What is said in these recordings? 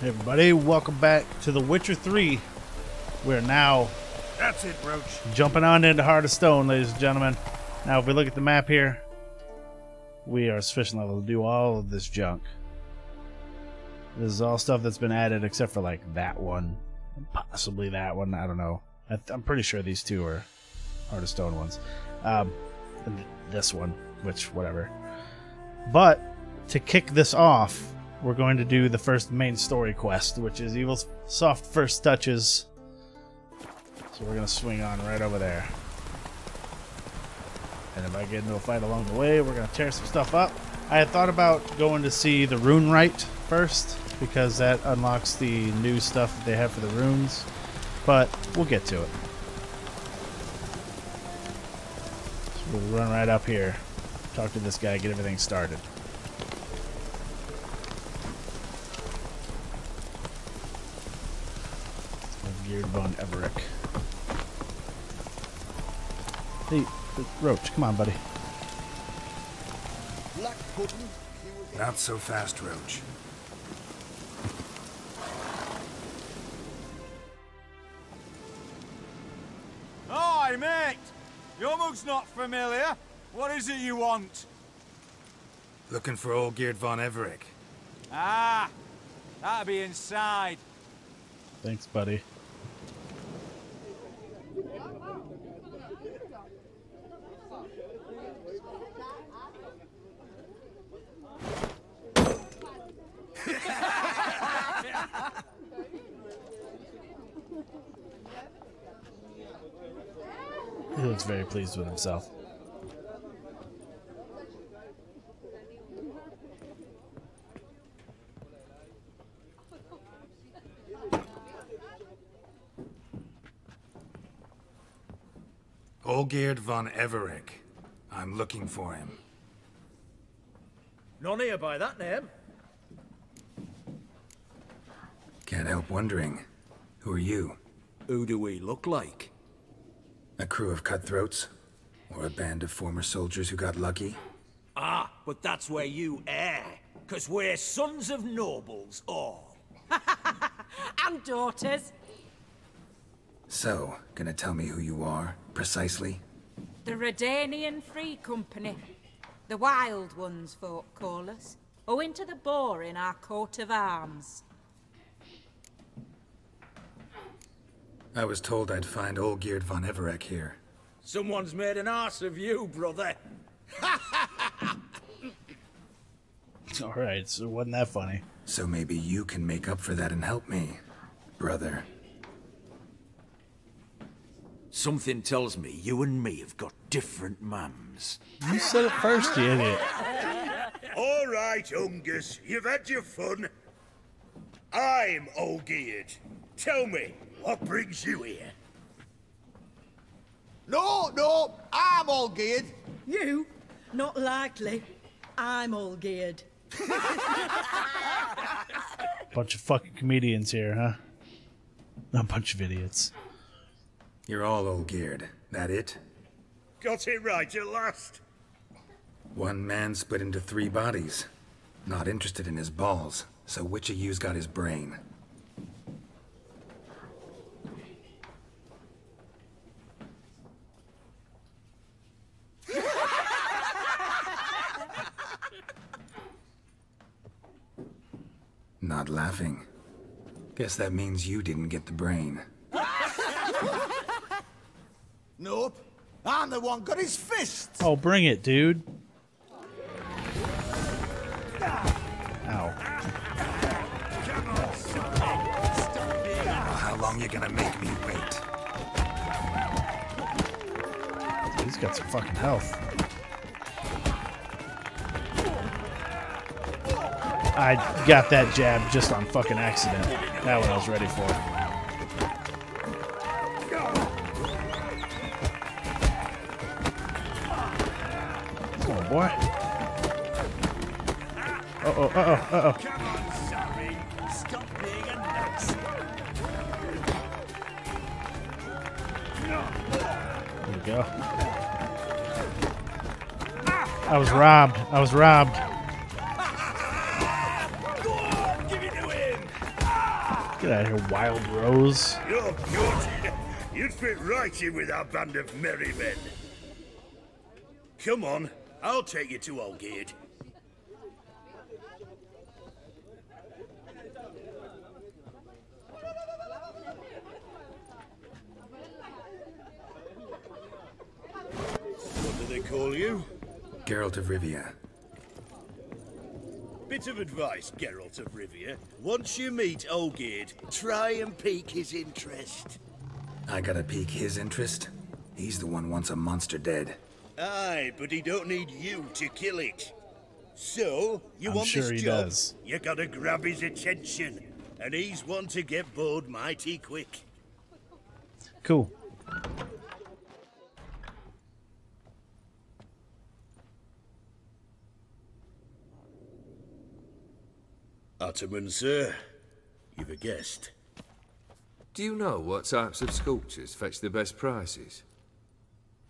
Hey everybody, welcome back to The Witcher 3. We're now That's it, Roach. jumping on into Heart of Stone, ladies and gentlemen. Now if we look at the map here, we are sufficient level to do all of this junk. This is all stuff that's been added except for like that one, and possibly that one, I don't know. I'm pretty sure these two are Heart of Stone ones. And this one, which, whatever. But to kick this off, we're going to do the first main story quest, which is Evilsoft First Touches. So we're going to swing on right over there. And if I get into a fight along the way, we're going to tear some stuff up. I had thought about going to see the Rune Rite first, because that unlocks the new stuff that they have for the runes. But we'll get to it. So we'll run right up here, talk to this guy, get everything started. Geared von Everick. Hey, Roach, come on, buddy. Not so fast, Roach. Hi, mate! Your mug's not familiar. What is it you want? Looking for old Geared von Everick. Ah, that'll be inside. Thanks, buddy. He looks very pleased with himself. Olgierd von Everick. I'm looking for him. None here by that name. Can't help wondering. Who are you? Who do we look like? A crew of cutthroats? Or a band of former soldiers who got lucky? Ah, but that's where you err. 'Cause we're sons of nobles all. And daughters. So, gonna tell me who you are, precisely? The Redanian Free Company. The Wild Ones, folk call us. Owing to the boar in our coat of arms. I was told I'd find Olgierd von Everick here. Someone's made an arse of you, brother. Alright, so wasn't that funny? So maybe you can make up for that and help me, brother. Something tells me you and me have got different mums. You said it first, you idiot. All right, Ungus, you've had your fun. I'm Olgierd. Tell me, what brings you here? No, I'm all geared. You? Not likely. I'm all geared. Bunch of fucking comedians here, huh? A bunch of idiots. You're all Olgierd. That it? Got it right at last. One man split into 3 bodies. Not interested in his balls, so which of you's got his brain? Not laughing. Guess that means you didn't get the brain. Nope. I'm the one got his fists. Oh, bring it, dude. Ow. How long you gonna make me wait? He's got some fucking health. I got that jab just on fucking accident. That one I was ready for. Come on, boy. Uh-oh. Come on, sorry. Stop being a nuts. There you go. I was robbed. Go on, give it to him. Get out of here, Wild Rose. You're good. You'd fit right in with our band of merry men. Come on, I'll take you to Olgierd. What do they call you? Geralt of Rivia. Bit of advice, Geralt of Rivia. Once you meet Olgierd, try and pique his interest. I gotta pique his interest? He's the one wants a monster dead. Aye, but he don't need you to kill it. So, you I'm want sure this he job? does. You gotta grab his attention. And he's one to get bored mighty quick. Cool. Ataman, sir. You've a guest. Do you know what types of sculptures fetch the best prices?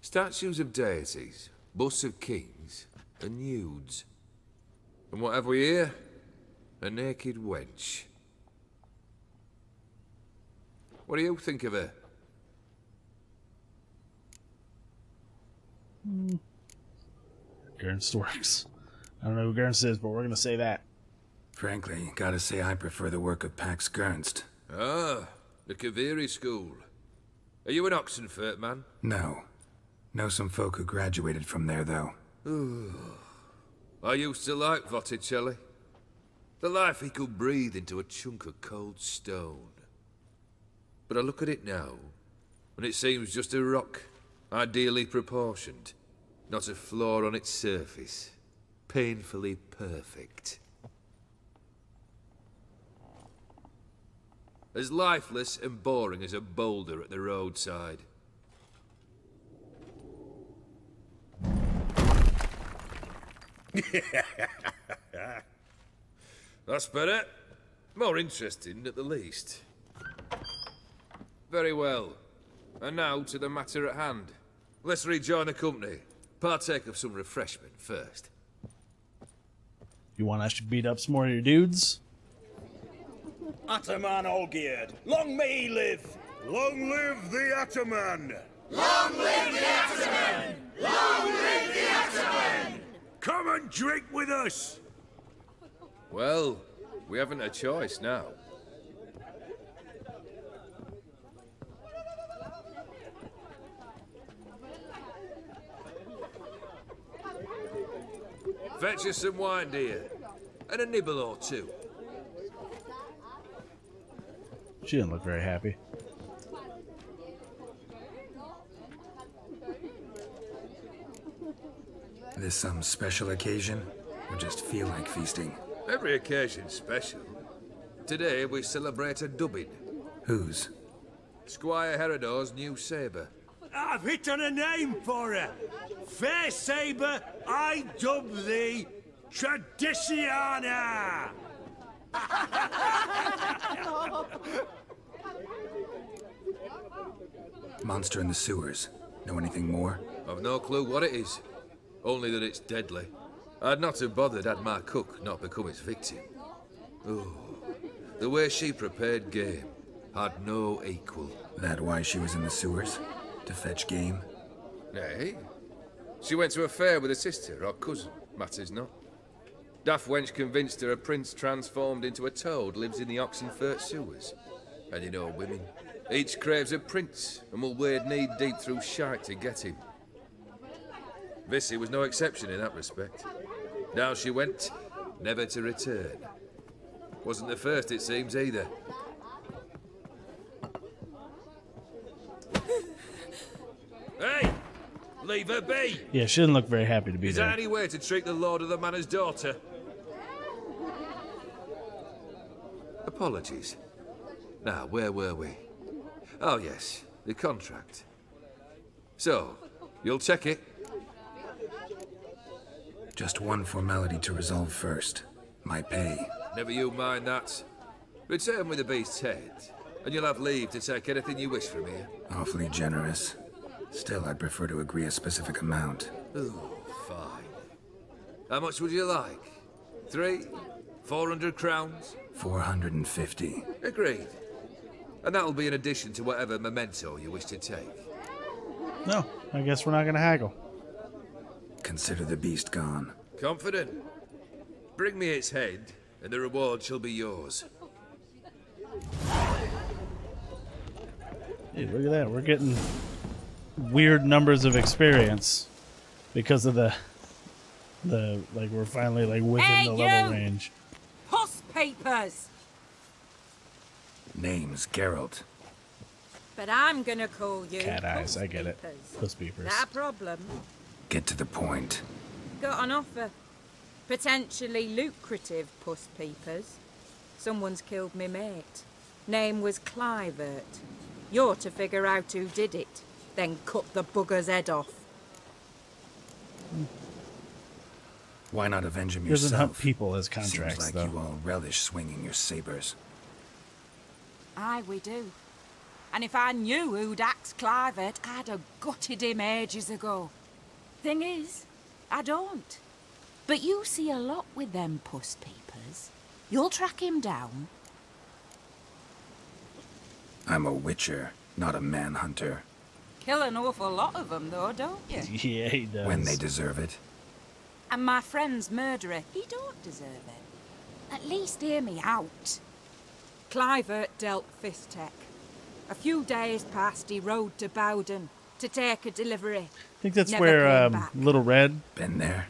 Statues of deities, busts of kings, and nudes. And what have we here? A naked wench. What do you think of her? Gernst works. I don't know who Gernst is, but we're gonna say that. Frankly, gotta say I prefer the work of Pax Gernst. Ah, the Kaviri school. Are you an Oxenfurt man? No. Know some folk who graduated from there, though. I used to like Botticelli. The life he could breathe into a chunk of cold stone. But I look at it now, and it seems just a rock, ideally proportioned. Not a flaw on its surface. Painfully perfect. As lifeless and boring as a boulder at the roadside. That's better. More interesting, at the least. Very well. And now to the matter at hand. Let's rejoin the company. Partake of some refreshment first. You want us to beat up some more of your dudes? Ataman Olgierd, long may he live! Long live the Ataman! Long live the Ataman! Long live the Ataman! Come and drink with us! Well, we haven't a choice now. Fetch us some wine, dear. And a nibble or two. She didn't look very happy. This some special occasion? Or just feel like feasting? Every occasion's special. Today we celebrate a dubbing. Whose? Squire Herodor's new sabre. I've hit on a name for her! Fair Sabre, I dub thee Tradiciana! Monster in the sewers. Know anything more? I've no clue what it is. Only that it's deadly. I'd not have bothered had my cook not become its victim. Oh, the way she prepared game had no equal. That why she was in the sewers? To fetch game? Nay. She went to a fair with a sister or cousin. Matters not. Daft wench convinced her a prince transformed into a toad lives in the Oxenfurt sewers. And you know women. Each craves a prince and will wade knee-deep through shite to get him. Vissy was no exception in that respect. Down she went, never to return. Wasn't the first, it seems, either. Hey! Leave her be! Yeah, she didn't look very happy to be Is there. there any way to treat the lord of the manor's daughter? Apologies. Now, where were we? Oh, yes, the contract. So, you'll check it? Just one formality to resolve first. My pay. Never you mind that. Return with the beast's head, and you'll have leave to take anything you wish from here. Awfully generous. Still, I'd prefer to agree a specific amount. Ooh, fine. How much would you like? 300? 400 crowns? 450. Agreed. And that'll be in addition to whatever memento you wish to take. No, I guess we're not gonna haggle. Consider the beast gone. Confident? Bring me its head, and the reward shall be yours. Dude, look at that. We're getting weird numbers of experience because of the like we're finally like within the level range. Puss papers! Name's Geralt. But I'm gonna call you Cat eyes, I get it. Peepers. Puss peepers. That a problem? Get to the point. Got an offer. Potentially lucrative puss peepers. Someone's killed me mate. Name was Clivert. You're to figure out who did it, then cut the bugger's head off. Why not avenge him He doesn't yourself? hunt people as contracts, Seems like though. you all relish swinging your sabers. Aye, we do. And if I knew who'd axed Clivert, I'd have gutted him ages ago. Thing is, I don't. But you see a lot with them puss peepers. You'll track him down. I'm a witcher, not a manhunter. Kill an awful lot of them, though, don't you? Yeah, he does. When they deserve it. And my friend's murderer, he don't deserve it. At least hear me out. Clivert dealt Fistech. A few days past, he rode to Bowden to take a delivery. I think that's Never where came back. Little Red. Been there.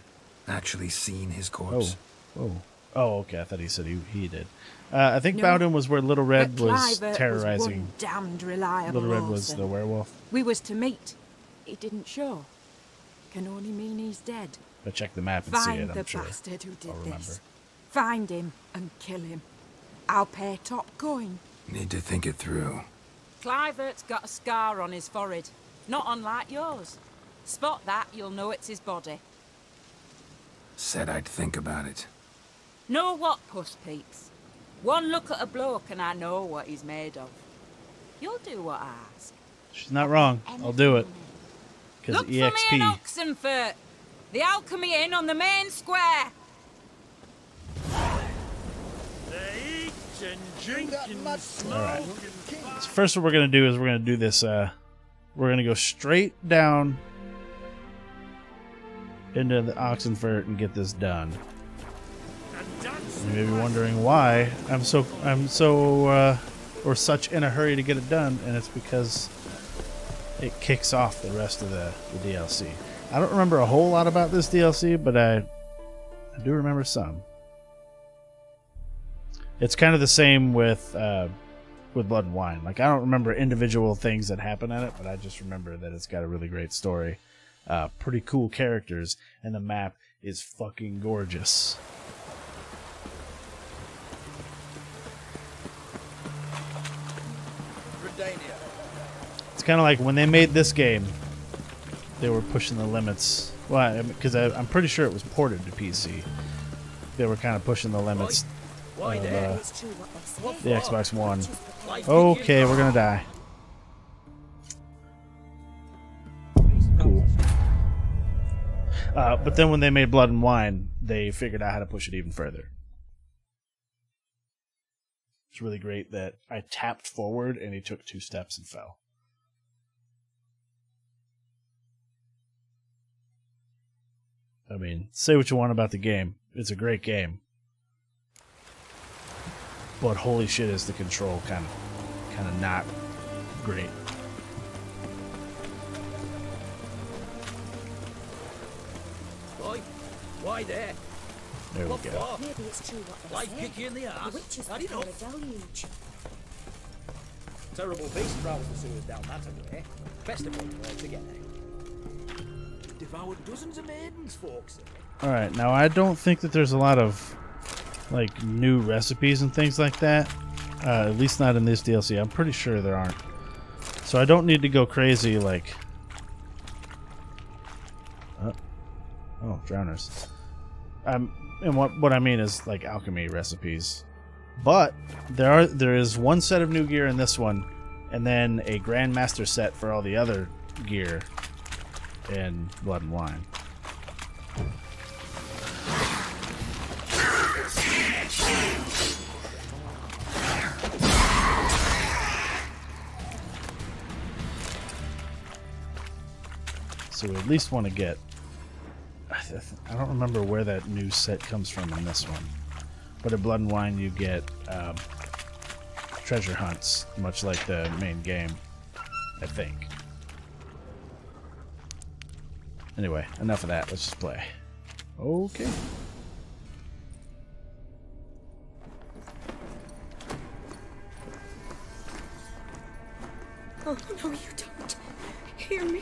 Actually seen his corpse. Oh, okay. I thought he said he did. I think No, Bowden was where Little Red but was Clivert terrorizing. Was one damned reliable Little Red was Orson. the werewolf. We was to meet. He didn't show. Can only mean he's dead. But check the map and see Find it. the I'm sure. bastard who did I'll remember. this. Find him and kill him. I'll pay top coin. Need to think it through. Clivert's got a scar on his forehead, not unlike yours. Spot that, you'll know it's his body. Said I'd think about it. Know what, Puss Peeps? One look at a bloke and I know what he's made of. You'll do what I ask. She's not wrong. I'll do it. Because Look for me in EXP. Oxenfurt. The Alchemy Inn on the main square. Alright. So first what we're going to do is we're going to do this. We're going to go straight down into the Oxenfurt and get this done. You may be wondering why I'm so or such in a hurry to get it done, and it's because it kicks off the rest of the DLC. I don't remember a whole lot about this DLC, but I do remember some. It's kind of the same with Blood and Wine. Like, I don't remember individual things that happen in it, but I just remember that it's got a really great story, pretty cool characters, and the map is fucking gorgeous. It's kind of like when they made this game, they were pushing the limits. Well, because I'm pretty sure it was ported to PC. They were kind of pushing the limits of the Xbox One. Okay, we're gonna die. Cool. But then when they made Blood and Wine, they figured out how to push it even further. It's really great that I tapped forward and he took 2 steps and fell. I mean, say what you want about the game. It's a great game. But holy shit, is the control kind of not great. Why there? There we go. Maybe it's true what they Like say. kick you in the ass. The witches Had prefer enough. a deluge. Terrible beast travels the sewers down that way. Best of all, to get there. Devoured dozens of maidens, folks. Alright, now I don't think that there's a lot of like new recipes and things like that. At least not in this DLC. I'm pretty sure there aren't. So I don't need to go crazy like... Oh, drowners. And what I mean is like alchemy recipes. But there is one set of new gear in this one, and then a Grandmaster set for all the other gear in Blood and Wine. So we at least want to get... I don't remember where that new set comes from in this one. But at Blood and Wine you get treasure hunts, much like the main game, I think. Anyway, enough of that. Let's just play. Okay. Oh, no, you don't. Hear me?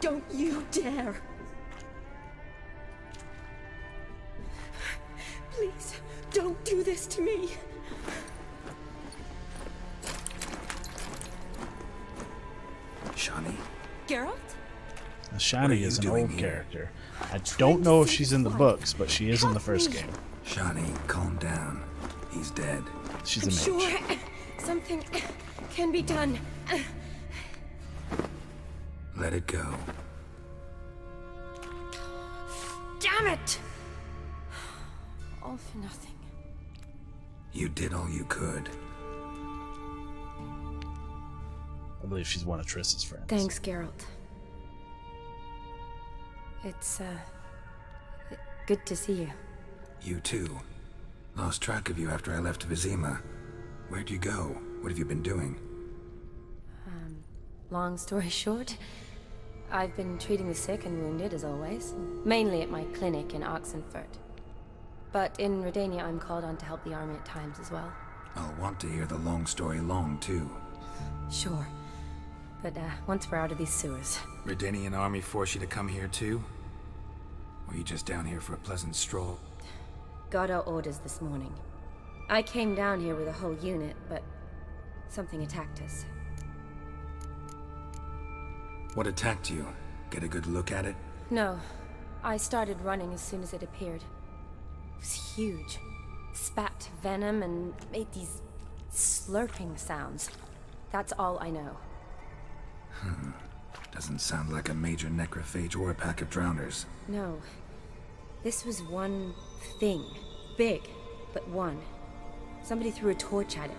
Don't you dare. Please, don't do this to me. Shani? Geralt? Shani is an old character. I don't know if she's in the books, but she is in the first game. Shani, calm down. He's dead. She's a I'm mage. sure something can be done. Let it go. Damn it! All for nothing. You did all you could. I believe she's one of Triss's friends. Thanks, Geralt. It's, good to see you. You too. Lost track of you after I left Vizima. Where'd you go? What have you been doing? Long story short, I've been treating the sick and wounded, as always. Mainly at my clinic in Oxenfurt. But in Redania, I'm called on to help the army at times as well. I'll want to hear the long story long, too. Sure. But, once we're out of these sewers. Redanian army force you to come here, too? Or you just down here for a pleasant stroll? Got our orders this morning. I came down here with a whole unit, but something attacked us. What attacked you? Get a good look at it? No. I started running as soon as it appeared. It was huge. Spat venom and made these slurping sounds. That's all I know. Doesn't sound like a major necrophage or a pack of drowners. No. This was one thing. Big, but one. Somebody threw a torch at it.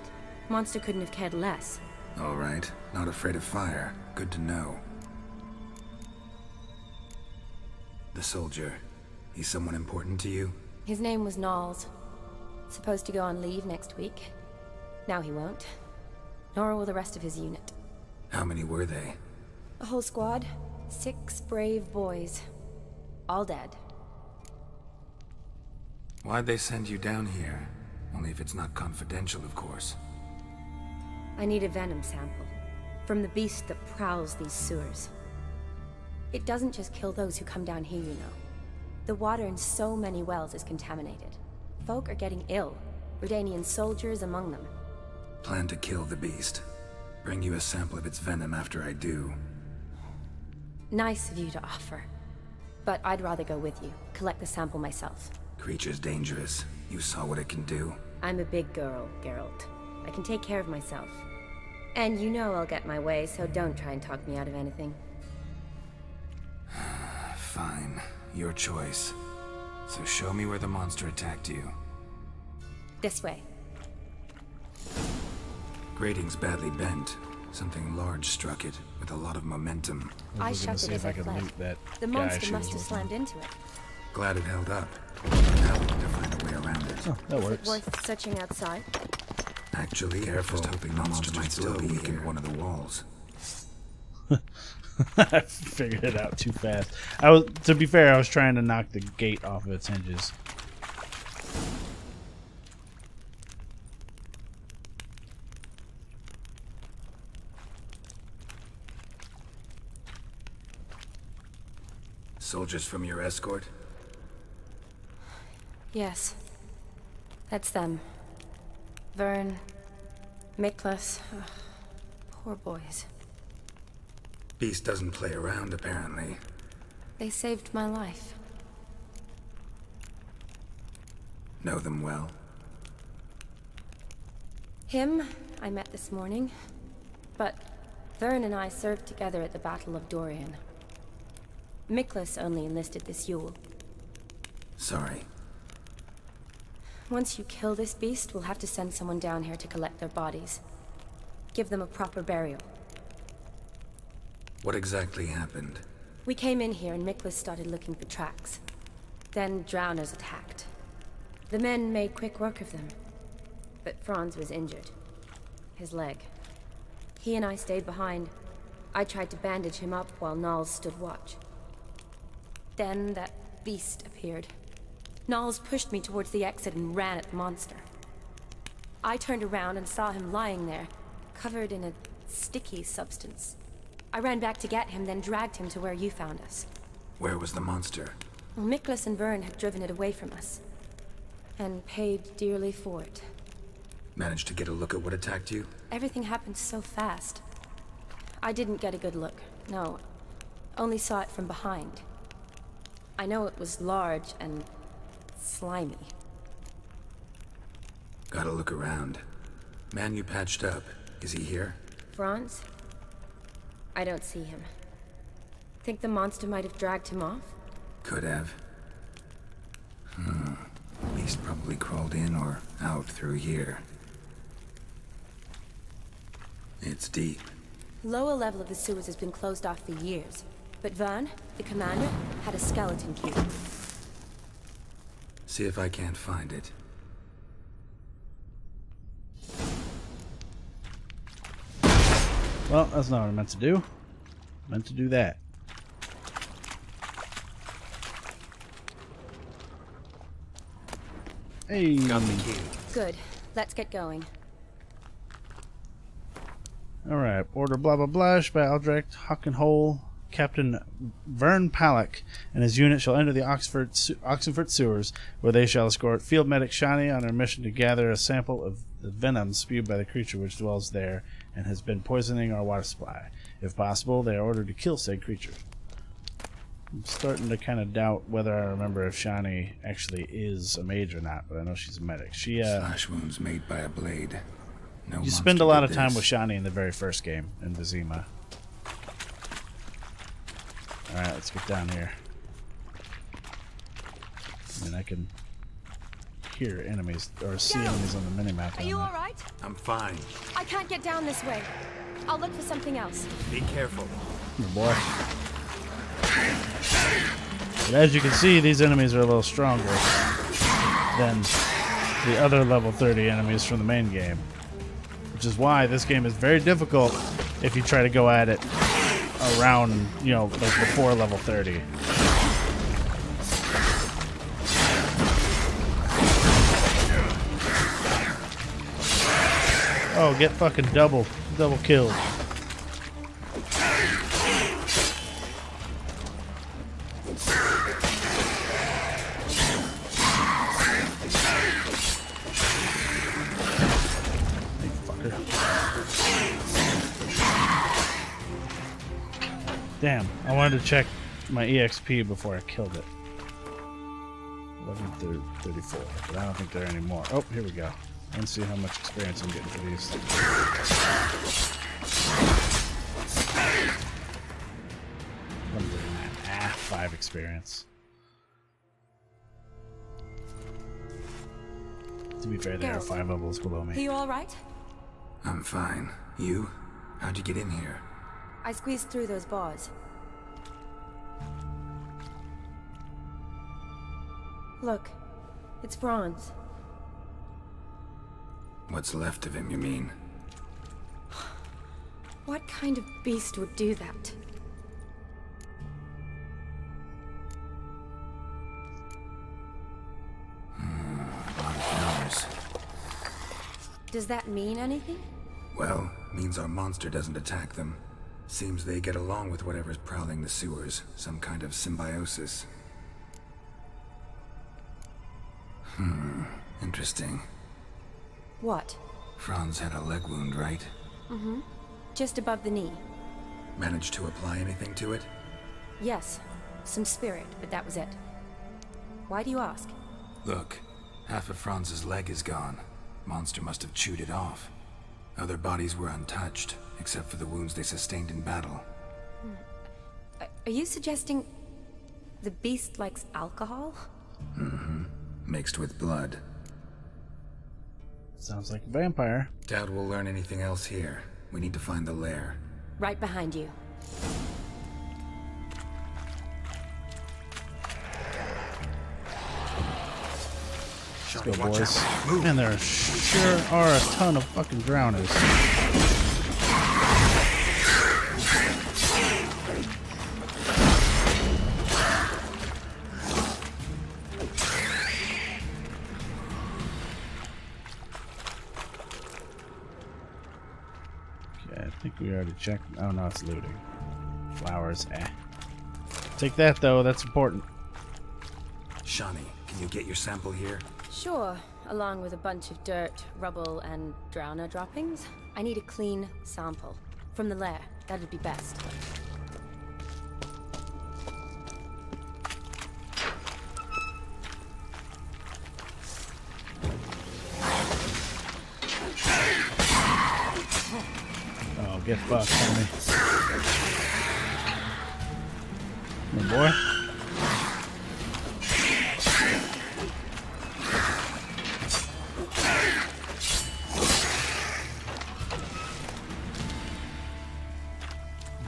Monster couldn't have cared less. All right. Not afraid of fire. Good to know. The soldier. He's someone important to you? His name was Knowles. Supposed to go on leave next week. Now he won't. Nor will the rest of his unit. How many were they? A whole squad. 6 brave boys. All dead. Why'd they send you down here? Only if it's not confidential, of course. I need a venom sample. From the beast that prowls these sewers. It doesn't just kill those who come down here, you know. The water in so many wells is contaminated. Folk are getting ill. Redanian soldiers among them. Plan to kill the beast. Bring you a sample of its venom after I do. Nice of you to offer. But I'd rather go with you. Collect the sample myself. Creature's dangerous. You saw what it can do. I'm a big girl, Geralt. I can take care of myself. And you know I'll get my way, so don't try and talk me out of anything. Fine. Your choice. So show me where the monster attacked you. This way. Grating's badly bent. Something large struck it, with a lot of momentum. I shut it as I fled. The monster must have slammed into it. Glad it held up. Now we need to find a way around it. Oh, that works. Worth searching outside? Actually, careful. Just hoping the monster might still be in one of the walls. I figured it out too fast. To be fair, I was trying to knock the gate off of its hinges. Soldiers from your escort? Yes. That's them. Vern, Miklas. Poor boys. Beast doesn't play around, apparently. They saved my life. Know them well? Him, I met this morning. But Vern and I served together at the Battle of Dorian. Miklas only enlisted this Yule. Sorry. Once you kill this beast, we'll have to send someone down here to collect their bodies. Give them a proper burial. What exactly happened? We came in here and Miklas started looking for tracks. Then drowners attacked. The men made quick work of them. But Franz was injured. His leg. He and I stayed behind. I tried to bandage him up while Nals stood watch. Then that beast appeared. Nals pushed me towards the exit and ran at the monster. I turned around and saw him lying there, covered in a sticky substance. I ran back to get him, then dragged him to where you found us. Where was the monster? Well, Miklas and Vern had driven it away from us. And paid dearly for it. Managed to get a look at what attacked you? Everything happened so fast. I didn't get a good look, no. Only saw it from behind. I know it was large and slimy. Gotta look around. Man you patched up, is he here? Franz? I don't see him. Think the monster might have dragged him off? Could have. Beast probably crawled in or out through here. It's deep. Lower level of the sewers has been closed off for years. But Vern, the commander, had a skeleton cube. See if I can't find it. Well, that's not what I meant to do. I meant to do that. Hey. Got the key. Good. Let's get going. Alright, order blah blah blah by Aldrich Hockenhole. Captain Vern Palak and his unit shall enter the Oxenfurt sewers, where they shall escort Field Medic Shani on her mission to gather a sample of the venom spewed by the creature which dwells there and has been poisoning our water supply. If possible, they are ordered to kill said creature. I'm starting to kind of doubt whether I remember if Shani actually is a mage or not, but I know she's a medic. She slash wounds made by a blade. No, you spend a lot of time with Shani in the very first game in Vizima. Alright, let's get down here. I mean, I can hear enemies, or see enemies on the minimap. Are you alright? I'm fine. I can't get down this way. I'll look for something else. Be careful. Oh boy. But as you can see, these enemies are a little stronger than the other level 30 enemies from the main game. Which is why this game is very difficult if you try to go at it around, you know, like before level 30. Oh, get fucking double killed. Damn, I wanted to check my EXP before I killed it. 1134, but I don't think there are any more. Oh, here we go. Let's see how much experience I'm getting for these. 5 experience. To be fair, there are 5 levels below me. Are you alright? I'm fine. You? How'd you get in here? I squeezed through those bars. Look, it's Franz. What's left of him, you mean? What kind of beast would do that? A lot of numbers. Does that mean anything? Well, means our monster doesn't attack them. Seems they get along with whatever's prowling the sewers. Some kind of symbiosis. Interesting. What? Franz had a leg wound, right? Mm-hmm. Just above the knee. Managed to apply anything to it? Yes. Some spirit, but that was it. Why do you ask? Look, half of Franz's leg is gone. Monster must have chewed it off. Other bodies were untouched, except for the wounds they sustained in battle. Are you suggesting the beast likes alcohol? Mm-hmm. Mixed with blood. Sounds like a vampire. Doubt we'll learn anything else here. We need to find the lair. Right behind you. Go, boys. And there sure are a ton of fucking drowners. Okay, I think we already checked. Oh no, it's looting. Flowers, eh. Take that though, that's important. Shani, can you get your sample here? Sure, along with a bunch of dirt, rubble, and drowner droppings. I need a clean sample. From the lair, that'd be best. Oh, get fucked, homie. Good boy.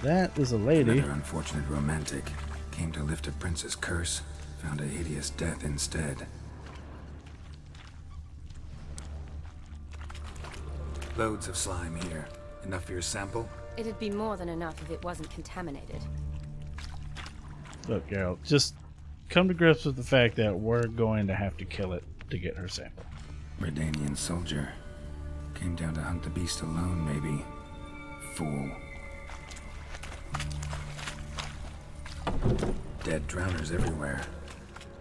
That is a lady. Another unfortunate romantic. Came to lift a prince's curse, found a hideous death instead. Loads of slime here. Enough for your sample? It'd be more than enough if it wasn't contaminated. Look, Geralt, just come to grips with the fact that we're going to have to kill it to get her sample. Redanian soldier. Came down to hunt the beast alone, maybe. Fool. Dead drowners everywhere.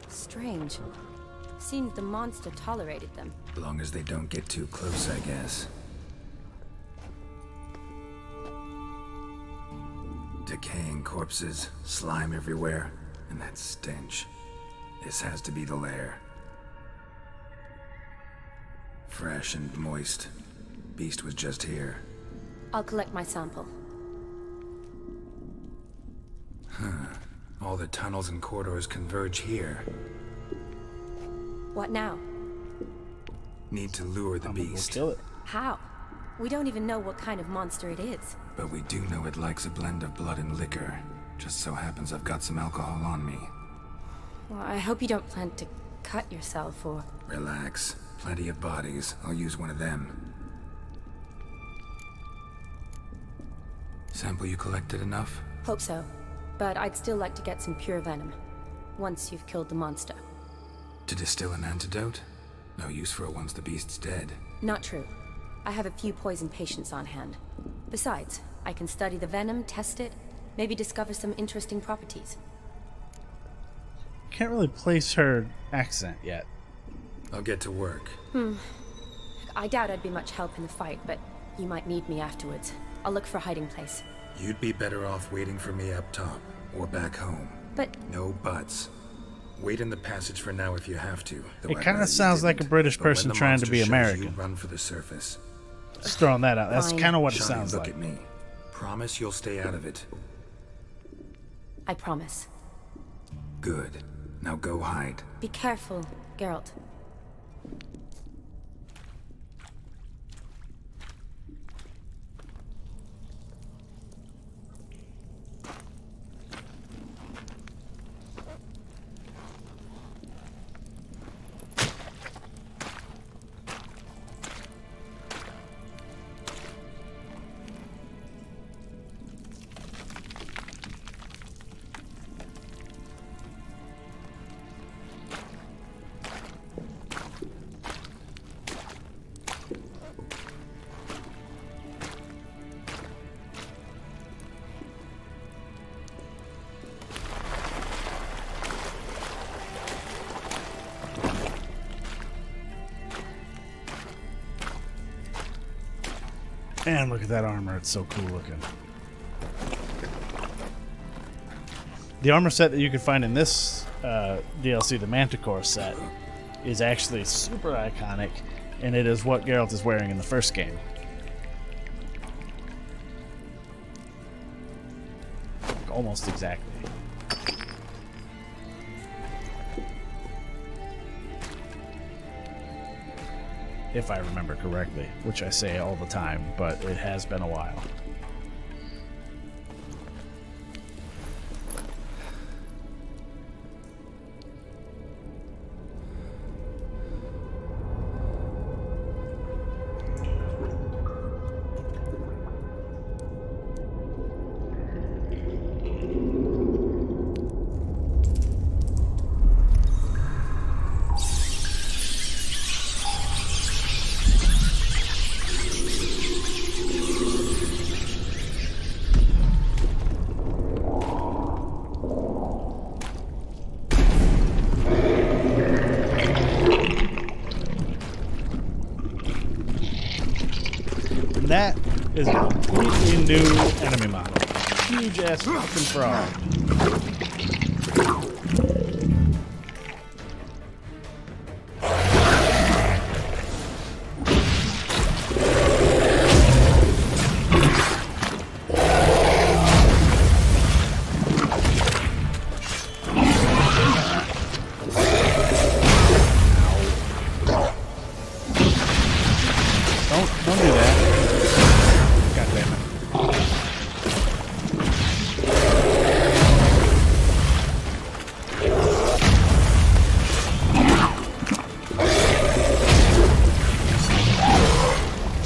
Strange. Seemed the monster tolerated them. Long as they don't get too close, I guess. Decaying corpses, slime everywhere, and that stench. This has to be the lair. Fresh and moist. Beast was just here. I'll collect my sample. All the tunnels and corridors converge here. What now? Need to lure the beast. Kill it. How? We don't even know what kind of monster it is. But we do know it likes a blend of blood and liquor. Just so happens I've got some alcohol on me. Well, I hope you don't plan to cut yourself or... Relax. Plenty of bodies. I'll use one of them. Sample you collected enough? Hope so. But I'd still like to get some pure venom. Once you've killed the monster. To distill an antidote? No use for it once the beast's dead. Not true. I have a few poison patients on hand. Besides, I can study the venom, test it, maybe discover some interesting properties. Can't really place her accent yet. I'll get to work. I doubt I'd be much help in the fight, but you might need me afterwards. I'll look for a hiding place. You'd be better off waiting for me up top, or back home. But... No buts. Wait in the passage for now if you have to. It kind of sounds like a British person trying to be American. Run for the surface. Just throwing that out. That's kind of what it Shani, sounds look like. At me. Promise you'll stay out of it. I promise. Good. Now go hide. Be careful, Geralt. And look at that armor, it's so cool looking. The armor set that you can find in this DLC, the Manticore set, is actually super iconic, and it is what Geralt is wearing in the first game. Almost exactly. If I remember correctly, which I say all the time, but it has been a while. that is a completely new enemy model. Huge ass fucking frog. Don't do that. God damn it.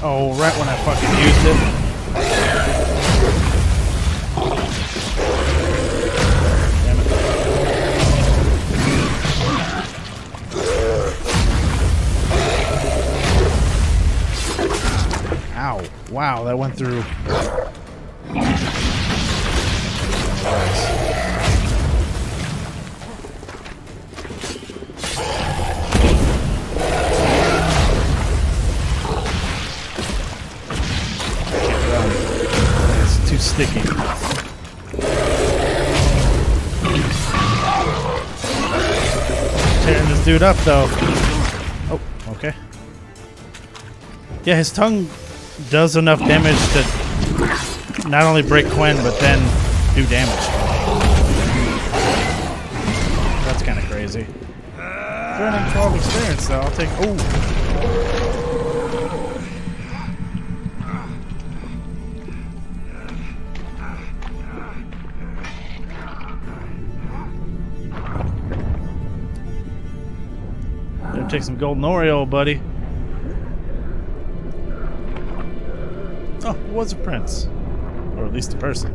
Oh, right when I fucking used it. Damn it. Ow. Wow, that went through. It's too sticky. Tearing this dude up though. Oh, okay. Yeah, his tongue does enough damage to not only break Quen, but then do damage. That's kind of crazy. 312 experience, though. I'll take. Oh. Better take some golden Oreo, buddy. Oh, it was a prince. Or at least a person.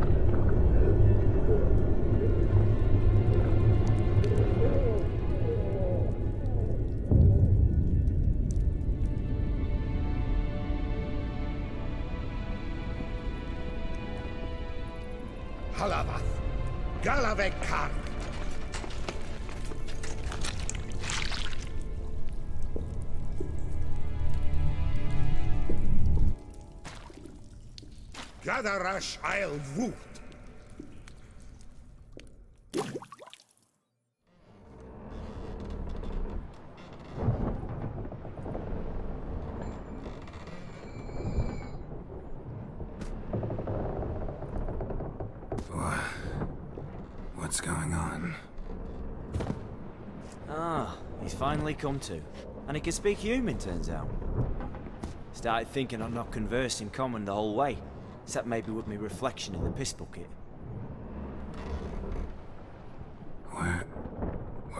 Halavath, Galavek Khan. Gadarash I'll Voot. What's going on? Ah, he's finally come to. And he can speak human, turns out. Started thinking I'd not conversed in common the whole way. Except maybe with me reflection in the piss bucket. Where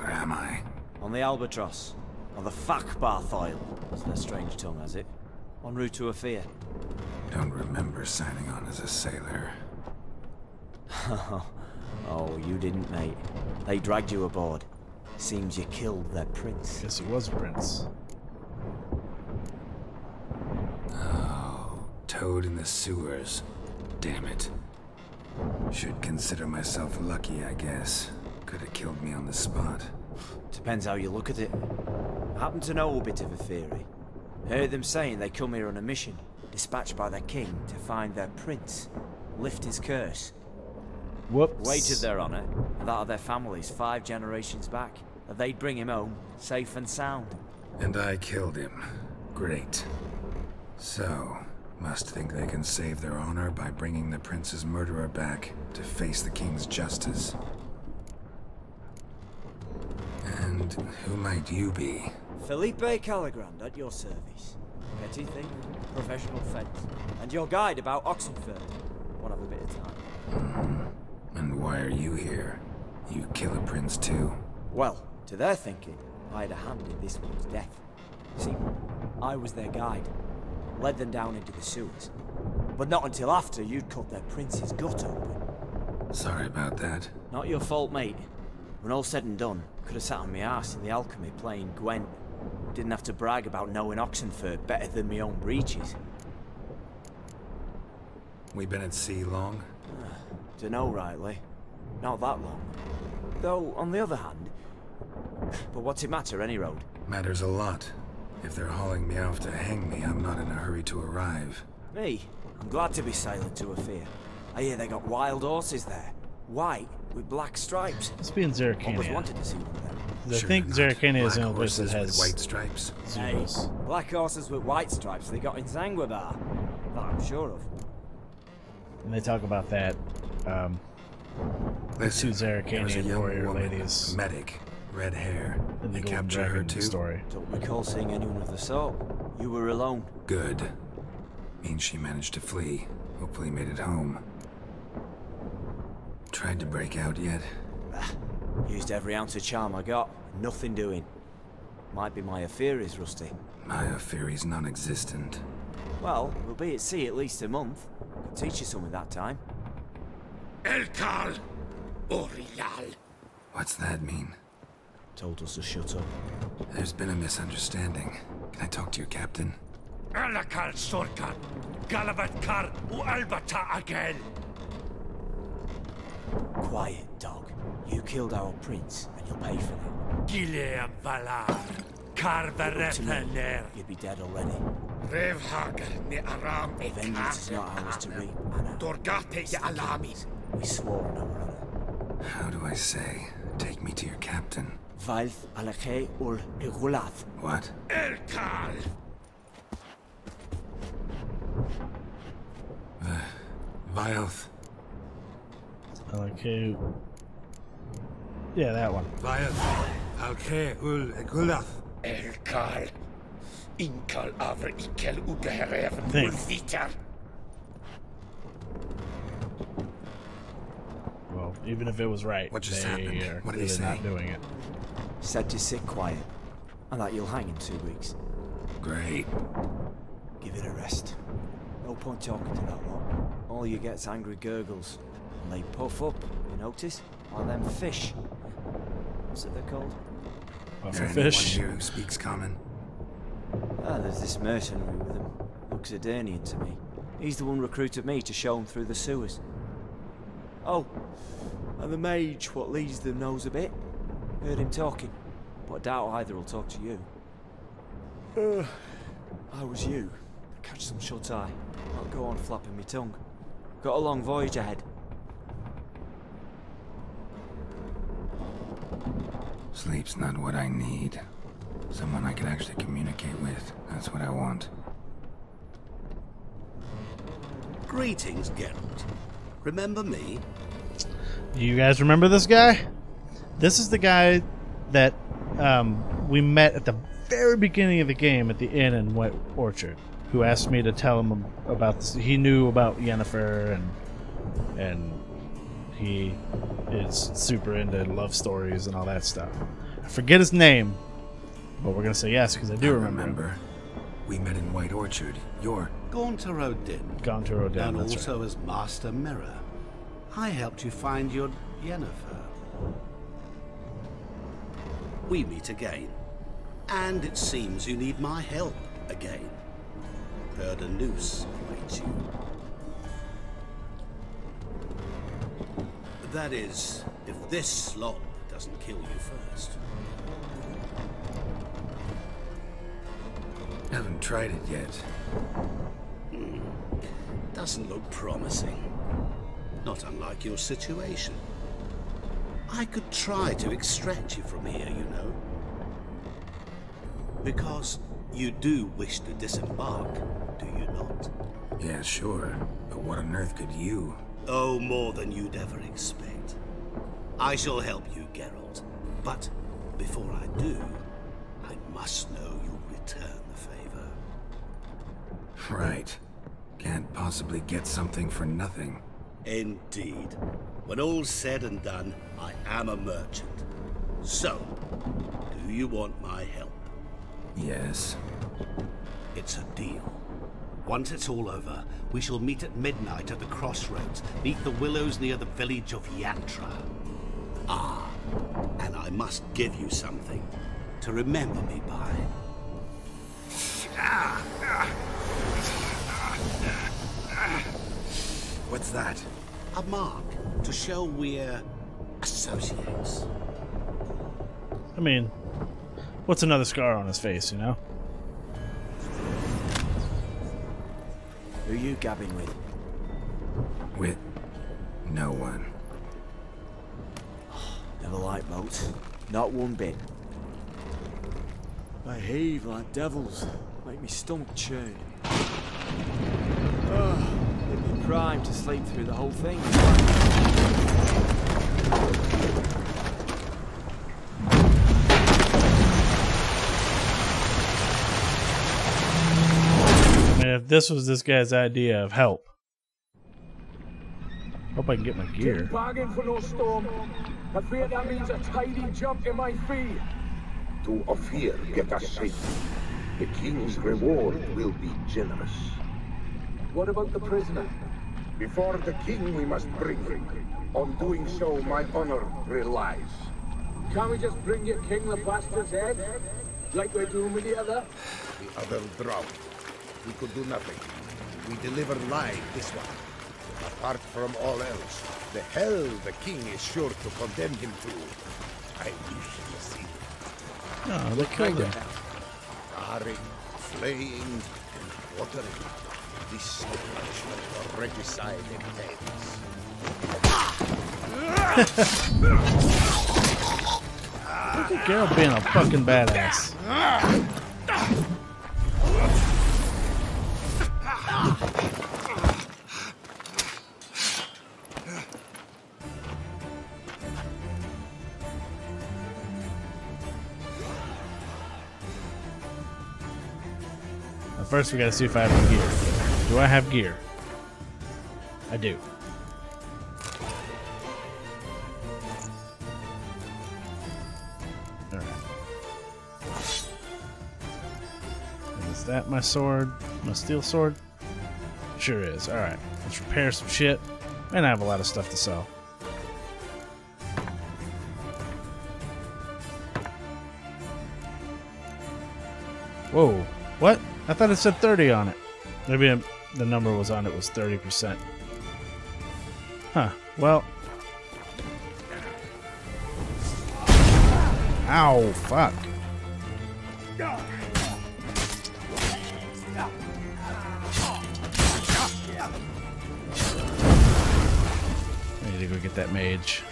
am I? On the Albatross. On the Fakbarth Isle, as their strange tongue has it. En route to Afir. Don't remember signing on as a sailor. Oh, you didn't, mate. They dragged you aboard. Seems you killed their prince. Guess he was a prince. Toad in the sewers. Damn it. Should consider myself lucky, I guess. Could have killed me on the spot. Depends how you look at it. I happen to know a bit of a theory. Heard them saying they come here on a mission, dispatched by their king to find their prince, lift his curse. Whoops. Wagered their honor, and that of their families 5 generations back, that they'd bring him home, safe and sound. And I killed him. Great. So, must think they can save their honor by bringing the prince's murderer back to face the king's justice. And who might you be? Felipe Caligrand at your service. Petty thief, professional fence, and your guide about Oxenfurt. Won't have a bit of time. And why are you here? You kill a prince too? Well, to their thinking, I had a hand in this one's death. See, I was their guide. Led them down into the sewers. But not until after you'd cut their prince's gut open. Sorry about that. Not your fault, mate. When all said and done, could have sat on my arse in the alchemy playing Gwent. Didn't have to brag about knowing Oxenfurt better than my own breeches. We been at sea long? Dunno rightly. Not that long. Though, on the other hand... But what's it matter, any road? Matters a lot. If they're hauling me off to hang me, I'm not in a hurry to arrive. Me? I'm glad to be sailing to Ophir. I hear they got wild horses there. White with black stripes. Let's be in Always Zerrikania. wanted to see them there. I think Zerrikania is the only place that Horses has with white stripes. Hey, zeros. black horses with white stripes they got in Zanguebar. That I'm sure of. And they talk about that. Listen, Two there's a Zerrikanian young warrior woman, ladies medic, red hair. in the They Golden capture her Dragon too? story. Don't recall seeing anyone of the sort. You were alone. Good. Means she managed to flee. Hopefully made it home. Tried to break out yet? Used every ounce of charm I got. Nothing doing. Might be my Ophiri's rusty. My Ophiri's non-existent. Well, we'll be at sea at least a month. Could teach you something that time. Elkal Orial. What's that mean? Told us to shut up. There's been a misunderstanding. Can I talk to your captain? Alakal Sorkan. Galavat Kar U Albata again. Quiet, dog. You killed our prince, and you'll pay for that. Gileam Valar. Karvarethener. You'd be dead already. Revhagar ne Aram e Vengeance is not ours to reap, Anna. Dorgate ya Alami. We swore on our honor. How do I say? Take me to your captain. Vailth Alakhe ul Igulath. What? Elkal. Vilth. Okay. Yeah, that one. Vilth. Alkhe ul Igulath. Elkal. Inkal Avr Ikel Ugehereven Think. Ulviter. Well, even if it was right, What just they happened? are What did he clearly not say? doing it. Said to sit quiet, and that you'll hang in 2 weeks. Great. Give it a rest. No point talking to that lot. All you get's angry gurgles. And they puff up, you notice? Like them fish. What's it they're called? Is there anyone here who speaks common? Ah, there's this mercenary with him. Looks Edirnian to me. He's the one recruited me to show him through the sewers. Oh, and the mage what leads them knows a bit. Heard him talking, but I doubt either will talk to you. I was you. Catch some shut-eye. Not go on flapping me tongue. Got a long voyage ahead. Sleep's not what I need. Someone I can actually communicate with. That's what I want. Greetings, Geralt. Remember me? You guys remember this guy? This is the guy that we met at the very beginning of the game at the inn in White Orchard, who asked me to tell him about this. He knew about Yennefer, and he is super into love stories and all that stuff. I forget his name, but we're gonna say yes because I do remember. We met in White Orchard. You're Gaunter Odin. Gaunter Odin, And that's also as Master Mirror. I helped you find your Yennefer. We meet again. And it seems you need my help again. Heard a noose awaits you. That is, if this slop doesn't kill you first. Haven't tried it yet. Doesn't look promising. Not unlike your situation. I could try to extract you from here, you know. Because you do wish to disembark, do you not? Yeah, sure. But what on earth could you? Oh, more than you'd ever expect. I shall help you, Geralt. But before I do, I must know you'll return the favor. Right. Can't possibly get something for nothing. Indeed. When all's said and done, I am a merchant. So, do you want my help? Yes. It's a deal. Once it's all over, we shall meet at midnight at the crossroads, beneath the willows near the village of Yantra. Ah, and I must give you something to remember me by. What's that? A mark to show we're associates. I mean, what's another scar on his face, you know? Who you gabbing with? With no one. Never liked boats. Not one bit. They heave like devils. Make me stomach churn. They'd be primed to sleep through the whole thing. I mean, if this was this guy's idea of help. Hope I can get my gear. Bargain for no storm. I fear that means a tidy jump in my fee. To Ophir, get us safely. The king's reward will be generous. What about the prisoner? Before the king we must bring him. On doing so, my honor relies. Can't we just bring your king the bastard's head? Like we're doing with the other? The other drowned. We could do nothing. We deliver live this one. Apart from all else, the hell the king is sure to condemn him to. I wish to see. Oh, they killed him. Scarring, flaying, and watering. This punishment for regicide entails. Look at Geralt being a fucking badass. First, we gotta see if I have gear. Do I have gear? I do. Alright. Is that my sword? My steel sword? Sure is. Alright. Let's repair some shit. And I have a lot of stuff to sell. Whoa. What? I thought it said 30 on it. Maybe the number was on it was 30%. Huh. Well. Ow, fuck. I need to go get that mage.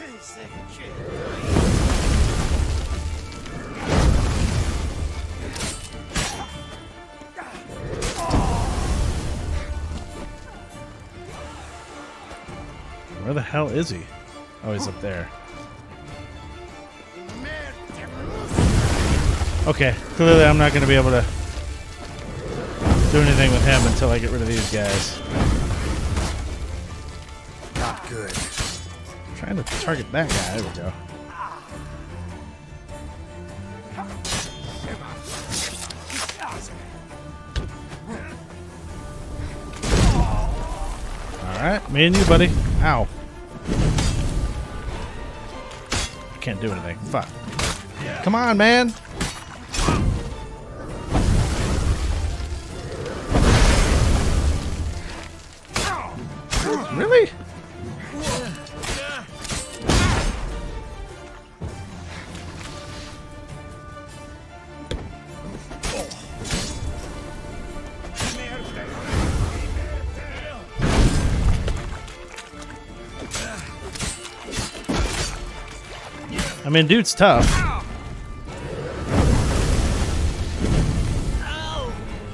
Where the hell is he? Oh, he's up there. Okay, clearly I'm not going to be able to do anything with him until I get rid of these guys. Not good. I'm trying to target that guy. There we go. Alright, me and you, buddy. Ow. I can't do anything. Fuck. Come on, man. Really? I mean, dude's tough.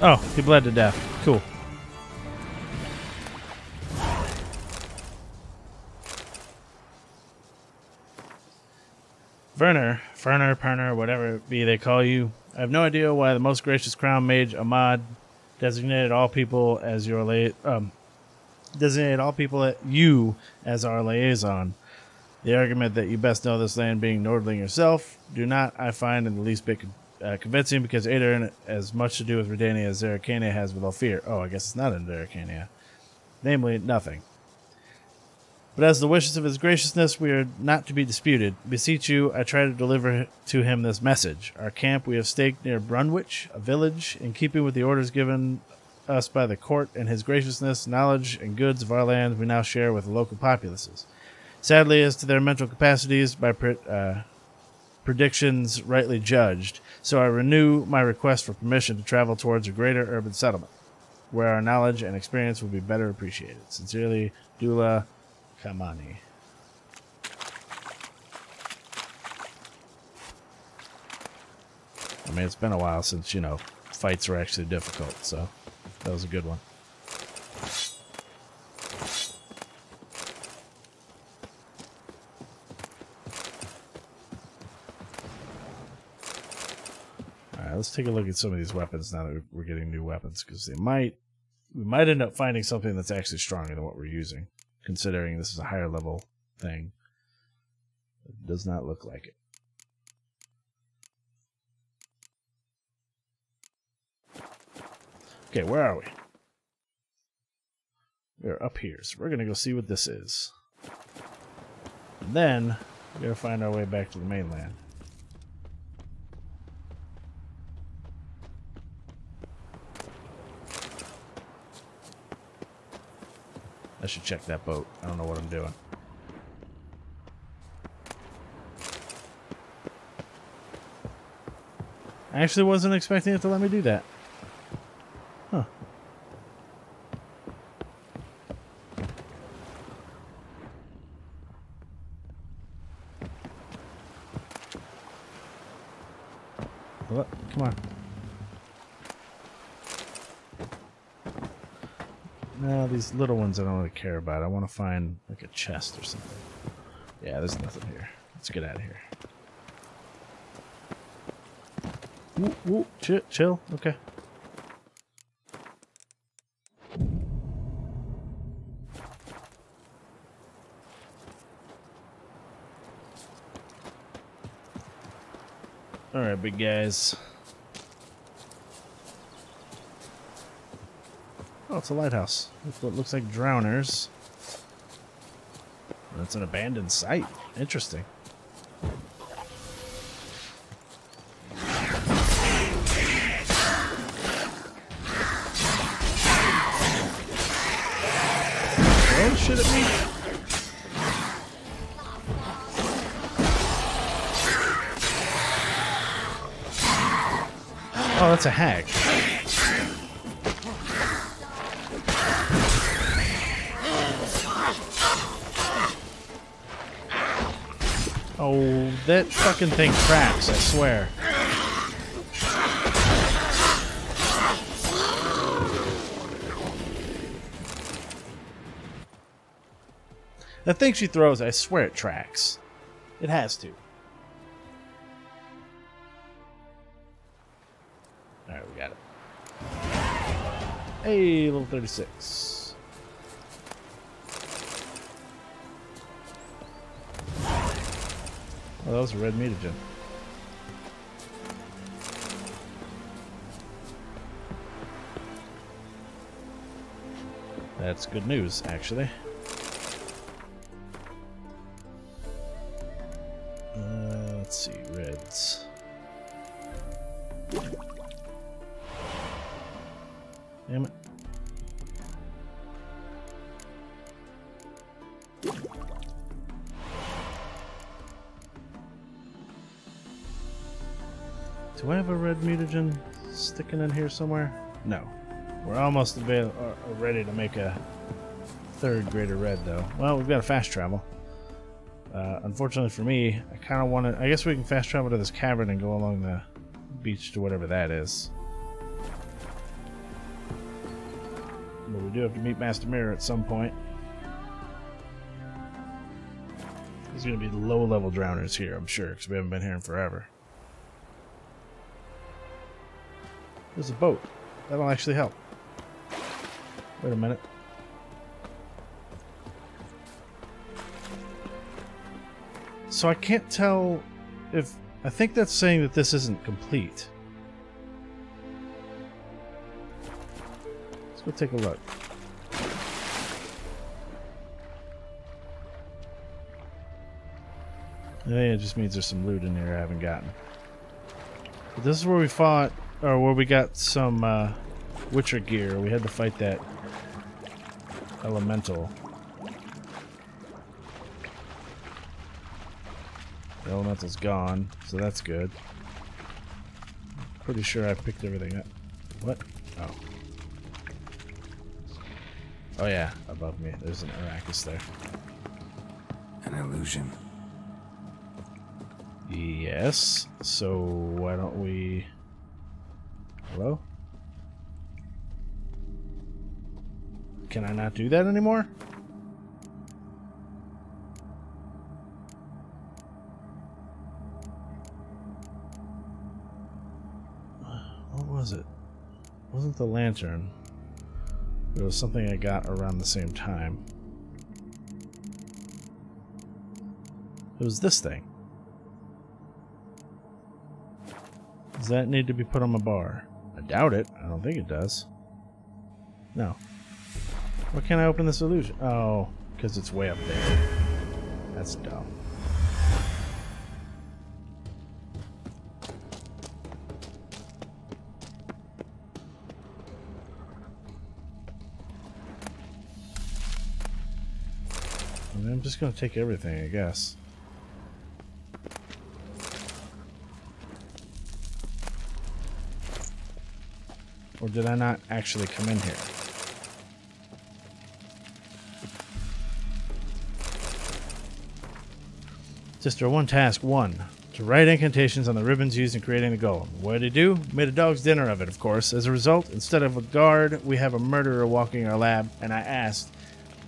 Oh, he bled to death. Cool. Werner, Perner, whatever it be they call you. I have no idea why the most gracious crown mage Ahmad designated all people as your designated all people at you as our liaison. The argument that you best know this land being Nordling yourself do not, I find, in the least bit convincing, because Aedirn has much to do with Redania as Zerrikania has with Ophir. Oh, I guess it's not in Zerrikania. Namely, nothing. But as the wishes of his graciousness we are not to be disputed, beseech you, I try to deliver to him this message. Our camp we have staked near Brunwich, a village, in keeping with the orders given us by the court, and his graciousness, knowledge, and goods of our land we now share with the local populaces. Sadly, as to their mental capacities, by predictions rightly judged, so I renew my request for permission to travel towards a greater urban settlement. where our knowledge and experience will be better appreciated. Sincerely, Dula Kamani. I mean, it's been a while since, you know, fights were actually difficult, so that was a good one. Alright, let's take a look at some of these weapons now that we're getting new weapons, because we might end up finding something that's actually stronger than what we're using, considering this is a higher level thing. It does not look like it. Okay, where are we? We're up here, so we're gonna go see what this is. And then we gotta find our way back to the mainland. I should check that boat. I don't know what I'm doing. I actually wasn't expecting it to let me do that. Huh. What? Come on. No, these little ones I don't really care about. I want to find like a chest or something. Yeah, there's nothing here. Let's get out of here. Woo, woo, chill. Okay. Alright, big guys. Oh, it's a lighthouse. With what looks like drowners. That's an abandoned site. Interesting. Throwing shit at me? Oh, that's a hag. Oh, that fucking thing cracks, I swear. That thing she throws, I swear it tracks. It has to. Alright, we got it. Hey, level 36. Oh, that was a red mutagen. That's good news, actually. Let's see, reds. Damn it. Do I have a red mutagen sticking in here somewhere? No. We're almost ready to make a third greater red, though. Well, we've got a fast travel. Unfortunately for me, I kind of want to... I guess we can fast travel to this cavern and go along the beach to whatever that is. But we do have to meet Master Mirror at some point. There's going to be low-level drowners here, I'm sure, because we haven't been here in forever. There's a boat. That'll actually help. Wait a minute. So I can't tell if... I think that's saying that this isn't complete. Let's go take a look. I think it just means there's some loot in here I haven't gotten. But this is where we fought, or where we got some Witcher gear. We had to fight that elemental. The elemental's gone, so that's good. Pretty sure I picked everything up. What? Oh. Oh yeah, above me. There's an Arrakis there. An illusion. Yes. So why don't we... Hello? Can I not do that anymore? What was it? It wasn't the lantern. It was something I got around the same time. It was this thing. Does that need to be put on my bar? I doubt it. I don't think it does. No. Why can't I open this illusion? Oh, because it's way up there. That's dumb. I mean, I'm just going to take everything, I guess. Or did I not actually come in here? Sister 1, Task 1. To write incantations on the ribbons used in creating the golem. What did he do? Made a dog's dinner of it, of course. As a result, instead of a guard, we have a murderer walking our lab, and I asked,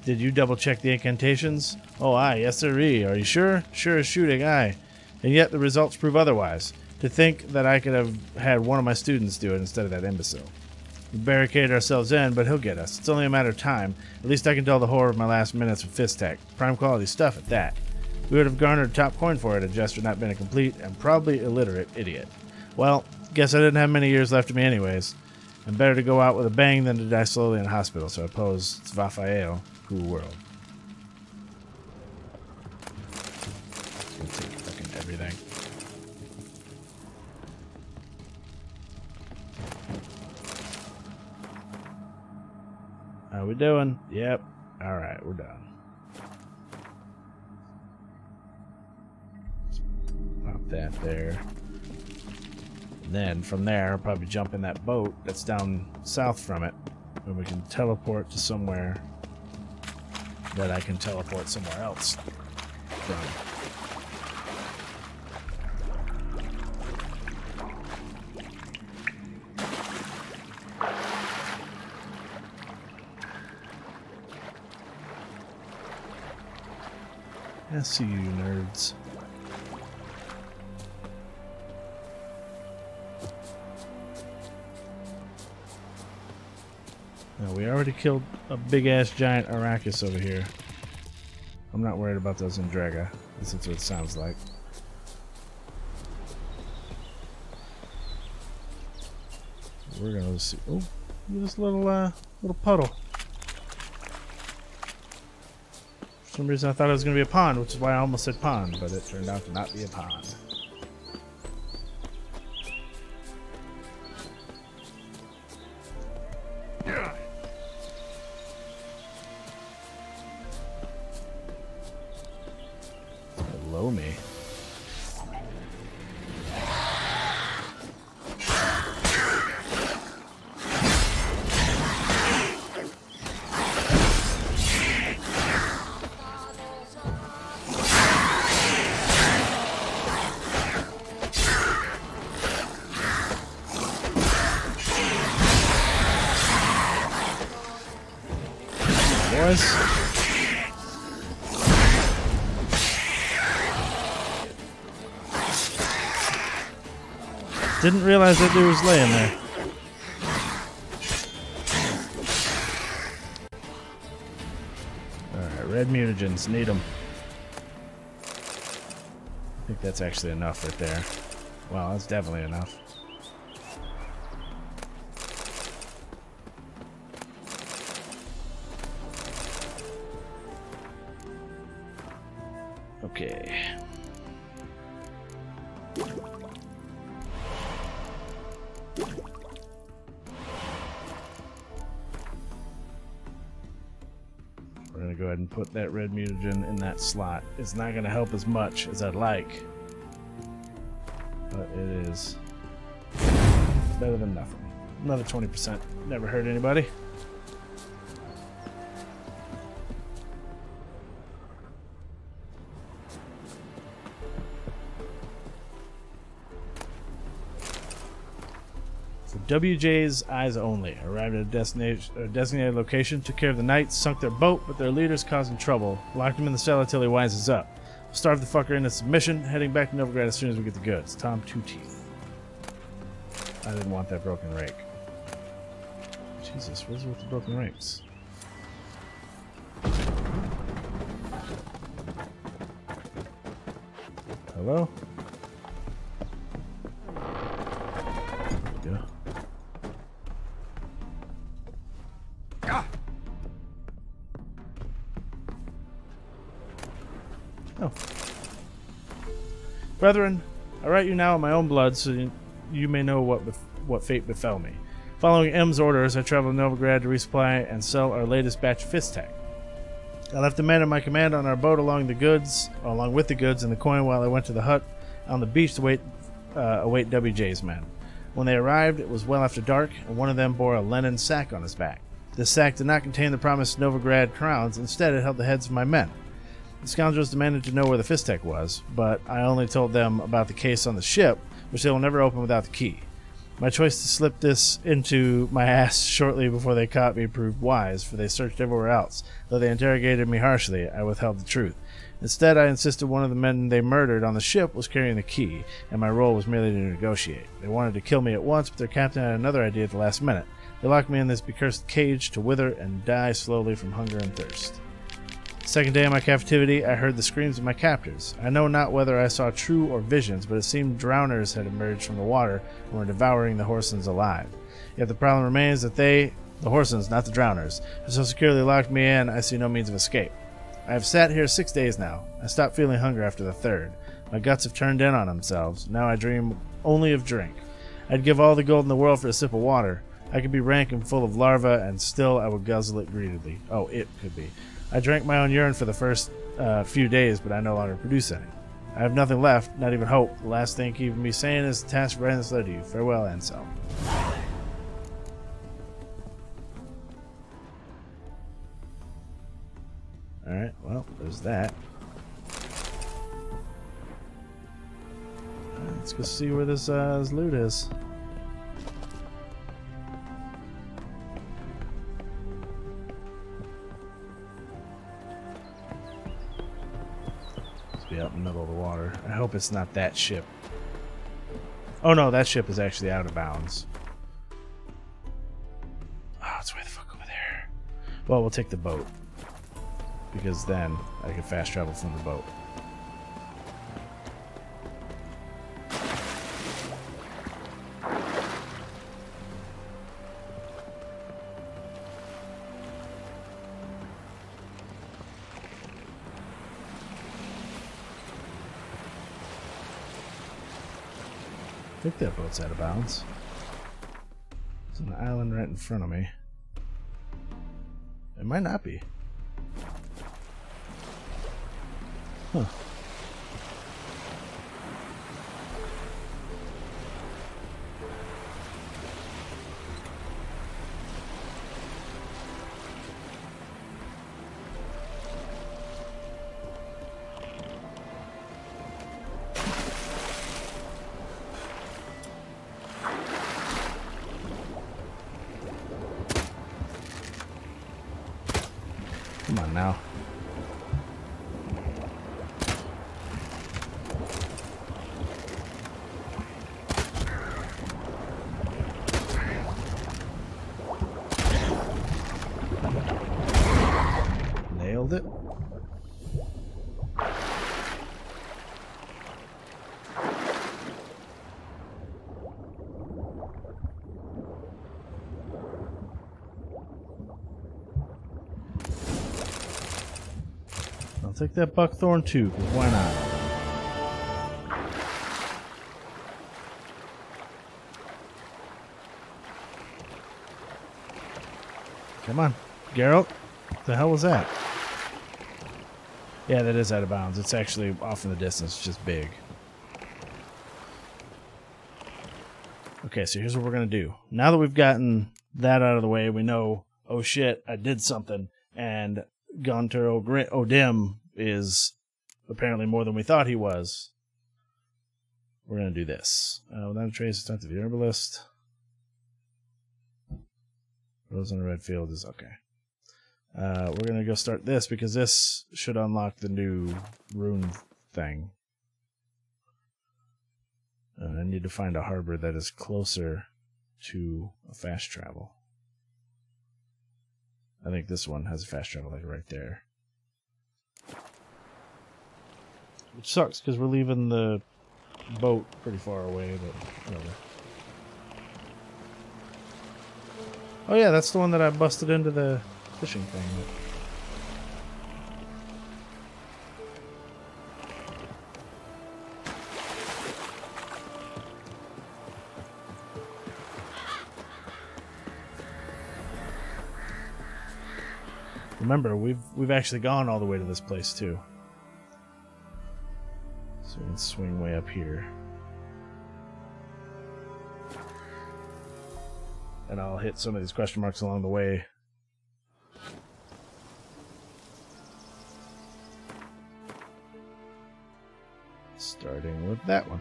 did you double-check the incantations? Oh, aye, yes sirree. Are you sure? Sure as shooting, aye. And yet the results prove otherwise. To think that I could have had one of my students do it instead of that imbecile. We barricaded ourselves in, but he'll get us. It's only a matter of time. At least I can tell the horror of my last minutes with fist tech. Prime quality stuff at that. We would have garnered a top coin for it had Jester not been a complete and probably illiterate idiot. Well, guess I didn't have many years left of me anyways. And better to go out with a bang than to die slowly in a hospital, so I pose Svafael, cool world. Let's take fucking everything. How we doing? Yep. Alright, we're done. Pop that there. And then from there, I'll probably jump in that boat that's down south from it. And we can teleport to somewhere that I can teleport somewhere else from. I see you, nerds. Now, we already killed a big-ass giant Arrakis over here. I'm not worried about those Indraga. This is what it sounds like. We're gonna see. Oh, this little puddle. For some reason I thought it was going to be a pond, which is why I almost said pond, but it turned out to not be a pond. Below me. Didn't realize that dude was laying there. Alright, red mutagens, need them. I think that's actually enough right there. Wow, that's definitely enough. Okay. We're going to go ahead and put that red mutagen in that slot. It's not going to help as much as I'd like, but it is better than nothing. Another 20%. Never hurt anybody. WJ's eyes only. Arrived at a designated location, took care of the knights, sunk their boat, but their leaders caused him trouble. Locked him in the cellar till he wises up. Starve the fucker into submission, heading back to Novigrad as soon as we get the goods. Tom Two Teeth. I didn't want that broken rake. Jesus, what's with the broken rakes? Hello? There we go. Oh. Brethren, I write you now in my own blood so you may know what fate befell me. Following M's orders, I traveled to Novigrad to resupply and sell our latest batch of Fistek. I left the men in my command on our boat along with the goods and the coin while I went to the hut on the beach to await WJ's men. When they arrived, it was well after dark, and one of them bore a linen sack on his back. This sack did not contain the promised Novigrad crowns, instead it held the heads of my men. The scoundrels demanded to know where the Fistek was, but I only told them about the case on the ship, which they will never open without the key. My choice to slip this into my ass shortly before they caught me proved wise, for they searched everywhere else. Though they interrogated me harshly, I withheld the truth. Instead, I insisted one of the men they murdered on the ship was carrying the key, and my role was merely to negotiate. They wanted to kill me at once, but their captain had another idea at the last minute. They locked me in this becursed cage to wither and die slowly from hunger and thirst. Second day of my captivity, I heard the screams of my captors. I know not whether I saw true or visions, but it seemed drowners had emerged from the water and were devouring the Horsens alive. Yet the problem remains that they, the Horsens, not the drowners, have so securely locked me in, I see no means of escape. I have sat here 6 days now. I stopped feeling hunger after the third. My guts have turned in on themselves. Now I dream only of drink. I'd give all the gold in the world for a sip of water. I could be rank and full of larvae, and still I would guzzle it greedily. Oh, it could be. I drank my own urine for the first few days, but I no longer produce any. I have nothing left, not even hope. The last thing keeping me sane is the task Brandon's led to you. Farewell, Anselm. Alright, well, there's that. Let's go see where this loot is. Be out in the middle of the water. I hope it's not that ship. Oh no, that ship is actually out of bounds. Oh, it's way the fuck over there. Well, we'll take the boat, because then I can fast travel from the boat. I think that boat's out of bounds. There's an island right in front of me. It might not be. Huh. Come on now. Nailed it. I'll take that buckthorn too, because why not? Come on, Geralt. What the hell was that? Yeah, that is out of bounds. It's actually off in the distance, just big. Okay, so here's what we're going to do. Now that we've gotten that out of the way, we know, oh shit, I did something, and Gunter O'Dim is apparently more than we thought he was. We're going to do this. Without a trace, it's not the herbalist. Rose in a red field is okay. We're going to go start this because this should unlock the new rune thing. I need to find a harbor that is closer to a fast travel. I think this one has a fast travel like right there. Which sucks because we're leaving the boat pretty far away, but whatever. Oh yeah, that's the one that I busted into the fishing thing with. Remember, we've actually gone all the way to this place too. So we can swing way up here. And I'll hit some of these question marks along the way. Starting with that one.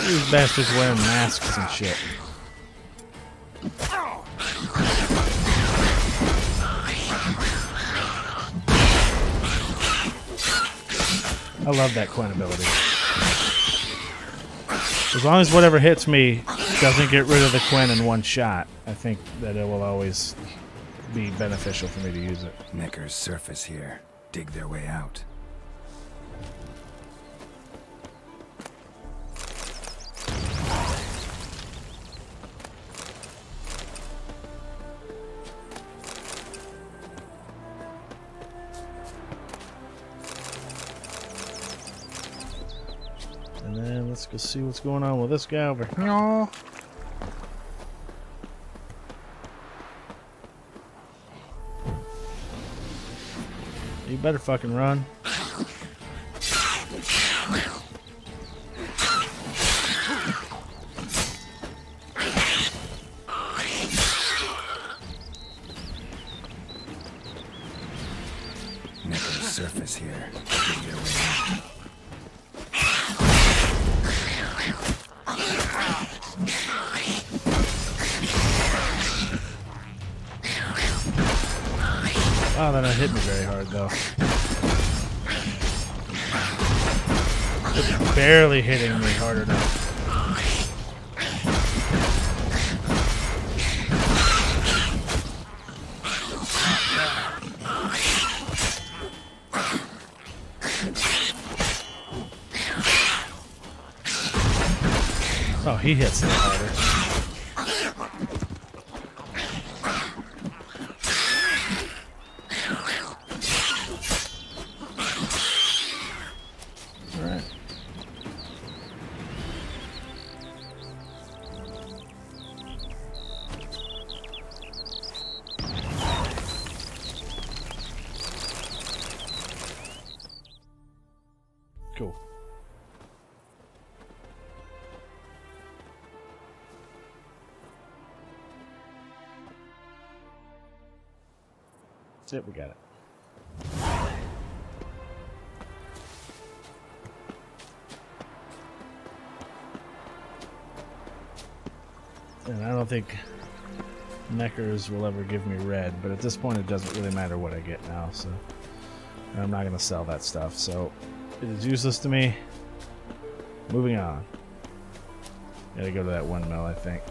These bastards wearing masks and shit. I love that Quen ability. As long as whatever hits me doesn't get rid of the Quen in one shot, I think that it will always be beneficial for me to use it. Necker's surface here. Dig their way out. And then let's go see what's going on with this guy over here. You better fucking run. Necker's surface here. Dig their way out. Wow, that hit me very hard though. It's barely hitting me hard enough. Oh, he hits it harder. Cool. That's it, we got it. And I don't think Necker's will ever give me red, but at this point it doesn't really matter what I get now, so I'm not going to sell that stuff, so it is useless to me. Moving on. Gotta go to that one mill, I think.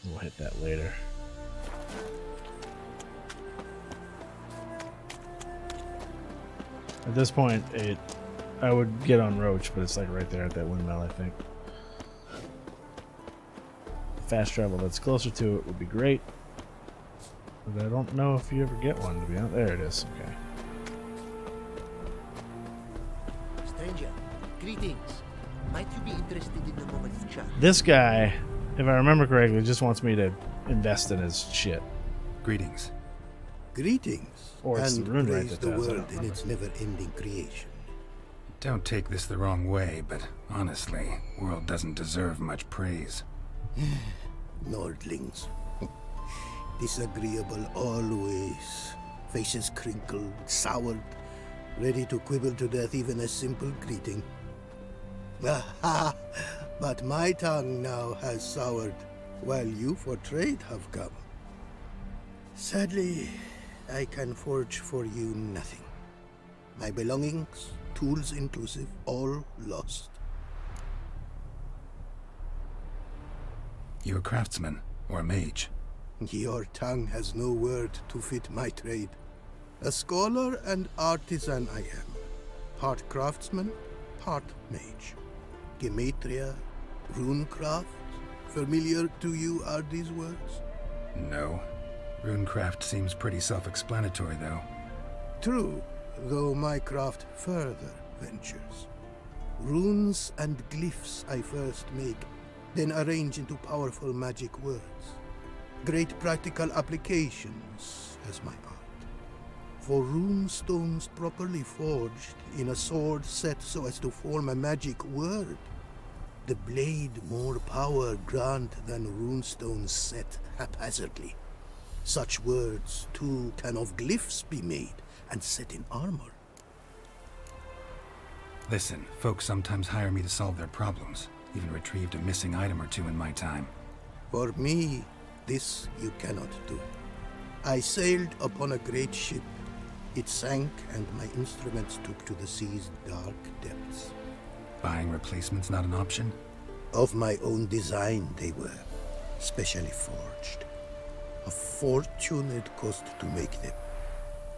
We'll hit that later. At this point, I would get on Roach, but it's like right there at that windmill, I think. Fast travel that's closer to it would be great. But I don't know if you ever get one, to be honest. There it is, okay. Stranger, greetings. Might you be interested in a moment's chat? This guy, if I remember correctly, just wants me to invest in his shit. Greetings. Greetings. Or it's and ruined right praise that the does, I world don't in its never-ending creation. Don't take this the wrong way, but honestly, world doesn't deserve much praise. Nordlings. Disagreeable always. Faces crinkled, soured, ready to quibble to death even a simple greeting. Aha! But my tongue now has soured, while you for trade have come. Sadly, I can forge for you nothing. My belongings, tools inclusive, all lost. You a craftsman or a mage? Your tongue has no word to fit my trade. A scholar and artisan I am. Part craftsman, part mage. Gematria, runecraft. Familiar to you are these words? No. Runecraft seems pretty self-explanatory, though. True, though my craft further ventures. Runes and glyphs I first make, then arrange into powerful magic words. Great practical applications as my art. For rune stones properly forged in a sword set so as to form a magic word, the blade more power grant than runestones set haphazardly. Such words, too, can of glyphs be made and set in armor. Listen, folks sometimes hire me to solve their problems. Even retrieved a missing item or two in my time. For me, this you cannot do. I sailed upon a great ship. It sank, and my instruments took to the sea's dark depths. Buying replacements not an option? Of my own design they were, specially forged. A fortune it cost to make them.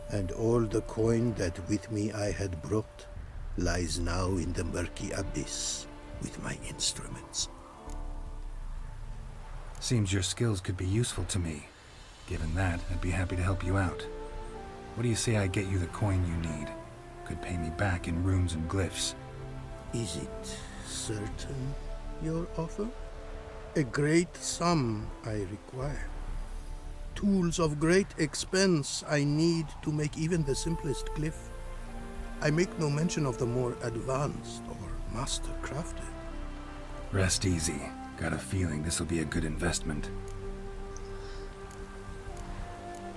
And all the coin that with me I had brought lies now in the murky abyss with my instruments. Seems your skills could be useful to me. Given that, I'd be happy to help you out. What do you say I get you the coin you need? Could pay me back in runes and glyphs. Is it certain, your offer? A great sum I require. Tools of great expense I need to make even the simplest glyph. I make no mention of the more advanced or master-crafted. Rest easy. Got a feeling this will be a good investment.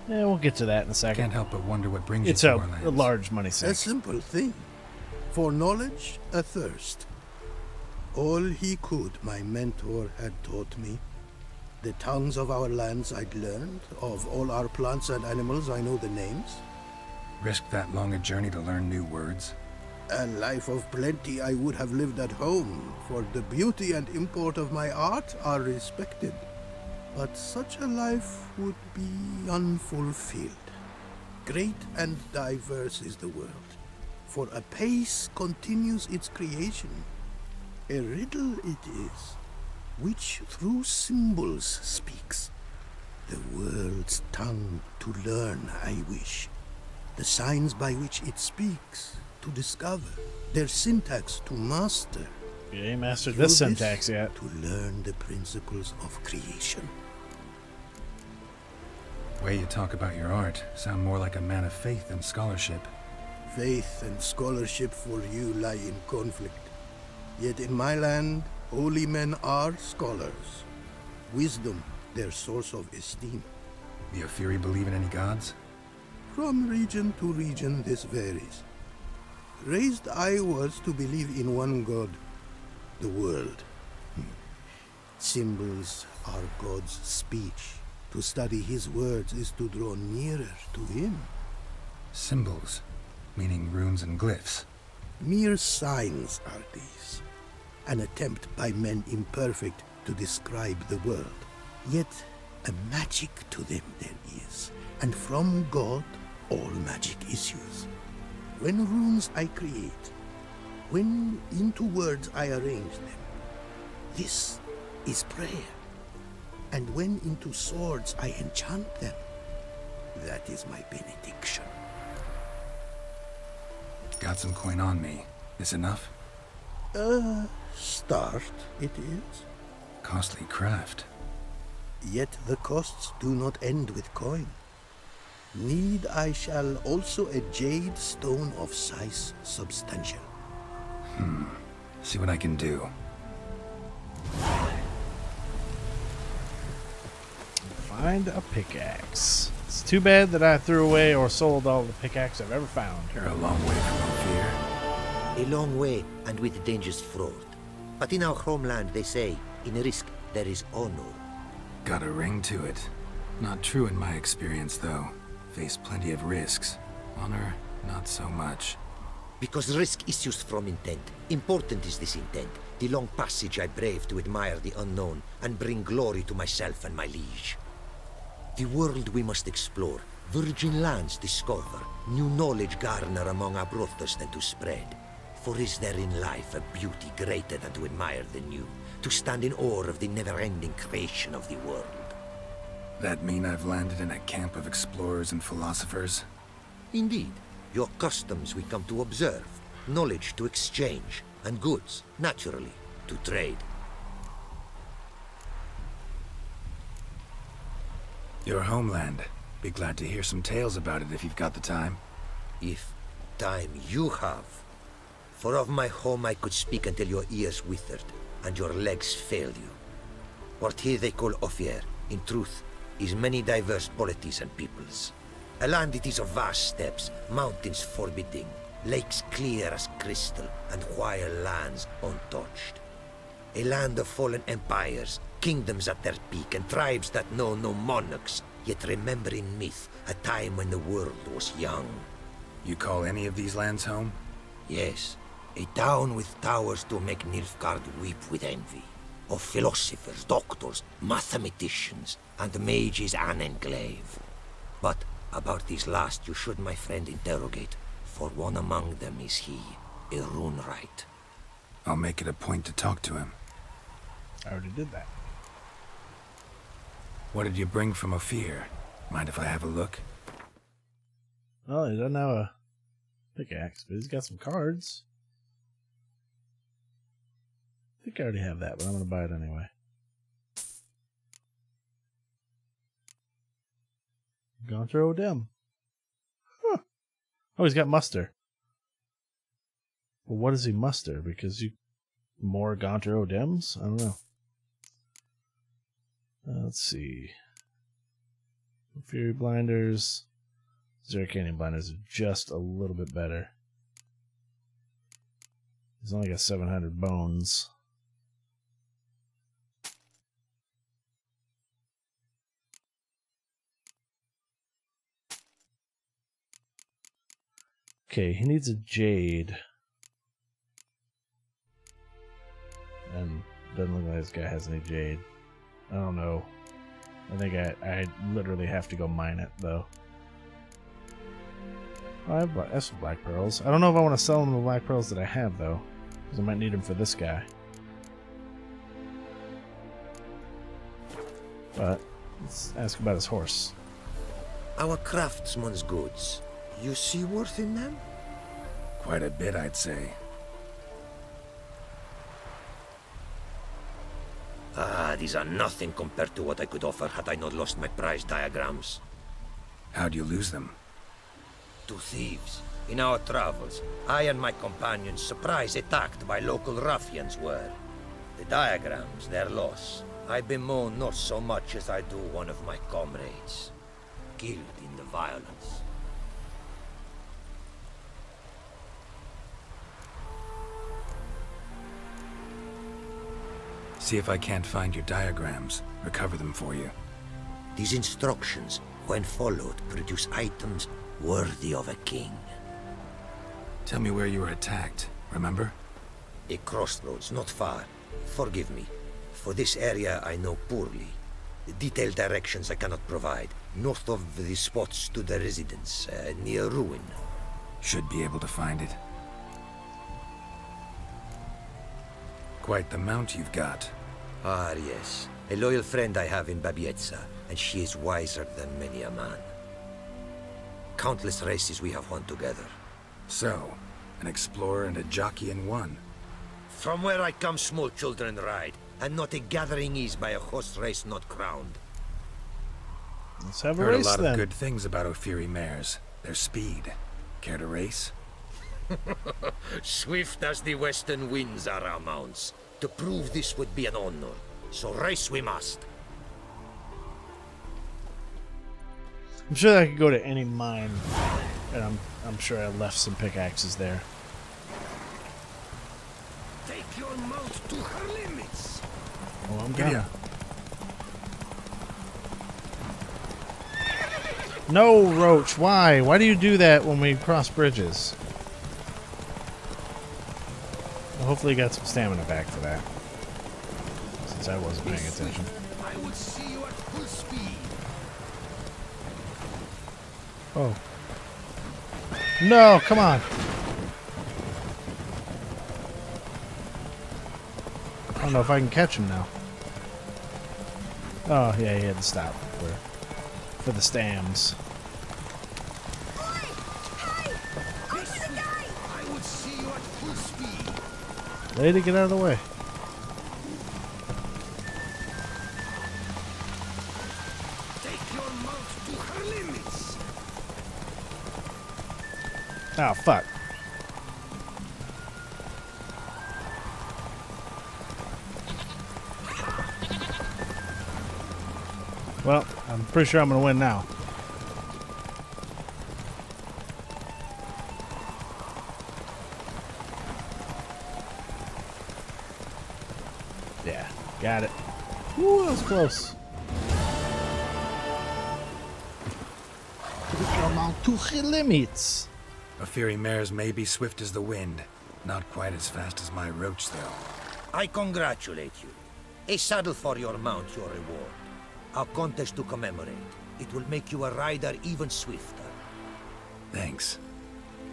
Yeah, we'll get to that in a second. Can't help but wonder what brings it's you to our lands. A large money sink. A simple thing. For knowledge, a thirst. All he could, my mentor had taught me. The tongues of our lands I'd learned. Of all our plants and animals, I know the names. Risk that long a journey to learn new words? A life of plenty I would have lived at home, for the beauty and import of my art are respected. But such a life would be unfulfilled. Great and diverse is the world, for a pace continues its creation. A riddle it is, which through symbols speaks. The world's tongue to learn I wish, the signs by which it speaks to discover, their syntax to master. You ain't mastered this syntax yet. To learn the principles of creation. Way you talk about your art sound more like a man of faith than scholarship. Faith and scholarship for you lie in conflict. Yet in my land, holy men are scholars. Wisdom, their source of esteem. The Ophiri believe in any gods? From region to region, this varies. Raised I was to believe in one god, the world. Symbols are God's speech. To study his words is to draw nearer to him. Symbols, meaning runes and glyphs. Mere signs are these. An attempt by men imperfect to describe the world. Yet a magic to them there is, and from God all magic issues. When runes I create, when into words I arrange them, this is prayer. And when into swords I enchant them, that is my benediction. Got some coin on me. This enough? Start it is. Costly craft. Yet the costs do not end with coin. Need I shall also a jade stone of size substantial. See what I can do. Find a pickaxe. It's too bad that I threw away or sold all the pickaxe I've ever found. You're a long way from Ophir. A long way, and with dangers fraught. But in our homeland, they say, in risk there is honor. Got a ring to it. Not true in my experience, though. Face plenty of risks. Honor, not so much. Because risk issues from intent. Important is this intent. The long passage I brave to admire the unknown and bring glory to myself and my liege. The world we must explore, virgin lands discover, new knowledge garner among our brothers than to spread. For is there in life a beauty greater than to admire the new, to stand in awe of the never-ending creation of the world? That mean I've landed in a camp of explorers and philosophers? Indeed. Your customs we come to observe, knowledge to exchange, and goods, naturally, to trade. Your homeland. Be glad to hear some tales about it if you've got the time. If time you have. For of my home I could speak until your ears withered, and your legs failed you. What here they call Ophir, in truth, is many diverse polities and peoples. A land it is of vast steppes, mountains forbidding, lakes clear as crystal, and wild lands untouched. A land of fallen empires, kingdoms at their peak, and tribes that know no monarchs, yet remember in myth a time when the world was young. You call any of these lands home? Yes, a town with towers to make Nilfgaard weep with envy. Of philosophers, doctors, mathematicians, and mages an enclave. But about these last you should, my friend, interrogate, for one among them is he, a Runewright. I'll make it a point to talk to him. I already did that. What did you bring from Ophir? Mind if I have a look? Well, he doesn't have a pickaxe, but he's got some cards. I think I already have that, but I'm going to buy it anyway. Gaunter O'Dim. Huh. Oh, he's got muster. Well, what does he muster? Because you... more Gaunter O'Dims? I don't know. Let's see. Fury Blinders. Zeracanian Blinders are just a little bit better. He's only got 700 bones. Okay, he needs a jade. And doesn't look like this guy has any jade. I don't know. I think I literally have to go mine it, though. Oh, I have some black pearls. I don't know if I want to sell him the black pearls that I have, though. Because I might need them for this guy. But, let's ask about his horse. Our craftsman's goods. You see worth in them? Quite a bit, I'd say. These are nothing compared to what I could offer had I not lost my prized diagrams. How'd you lose them? To thieves. In our travels, I and my companions surprise attacked by local ruffians were. The diagrams, their loss. I bemoan not so much as I do one of my comrades. Killed in the violence. See if I can't find your diagrams. Recover them for you. These instructions, when followed, produce items worthy of a king. Tell me where you were attacked, remember? A crossroads, not far. Forgive me. For this area I know poorly. Detailed directions I cannot provide. North of the spot stood a residence, near ruin. Should be able to find it. Quite the mount you've got. Ah, yes. A loyal friend I have in Babietza, and she is wiser than many a man. Countless races we have won together. So, An explorer and a jockey in one. From where I come, small children ride, and not a gathering is by a horse race not crowned. Let's have a Heard race a lot then. of good things about O'Fury mares. Their speed. Care to race? Swift as the western winds are our mounts. To prove this would be an honor. So race we must. I'm sure that I could go to any mine, and I'm sure I left some pickaxes there. Take your mount to her limits. Oh, I'm gonna. No, Roach, why? Why do you do that when we cross bridges? Well, hopefully you got some stamina back for that. Since I wasn't paying attention. I would see you at full speed. Oh. No, come on. I don't know if I can catch him now. Oh, yeah, he had to stop for the stams. I would see you at full speed. Lady, get out of the way. Take your mount to her limits. Oh, fuck. Well, I'm pretty sure I'm going to win now. Yeah, got it. Woo, that was close. Put your mount to the limits. O'Fury mares may be swift as the wind. Not quite as fast as my Roach, though. I congratulate you. A saddle for your mount, your reward. A contest to commemorate. It will make you a rider even swifter. Thanks.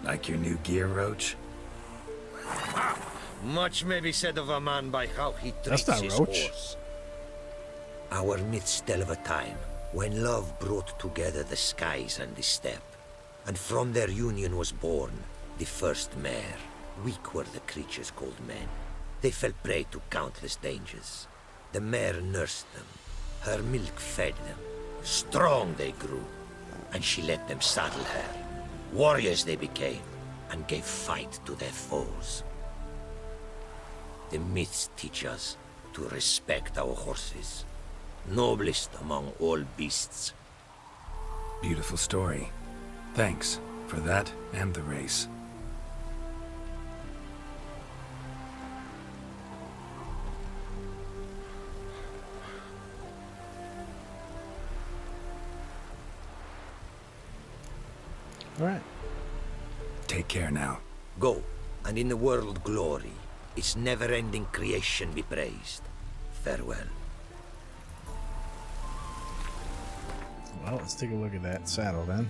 Like your new gear, Roach? Much may be said of a man by how he treats That's not his Roach. horse. Our myths tell of a time when love brought together the skies and the steppe. And from their union was born the first mare. Weak were the creatures called men. They fell prey to countless dangers. The mare nursed them. Her milk fed them. Strong they grew. And she let them saddle her. Warriors they became, and gave fight to their foes. The myths teach us to respect our horses. Noblest among all beasts. Beautiful story. Thanks for that and the race. All right. Take care now. Go, and in the world glory, its never-ending creation be praised. Farewell. Well, let's take a look at that saddle then.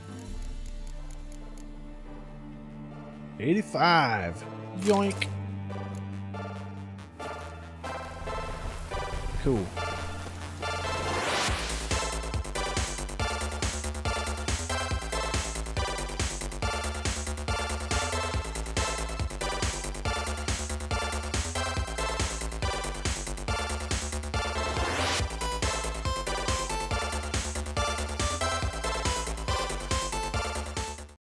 85. Yoink. Cool.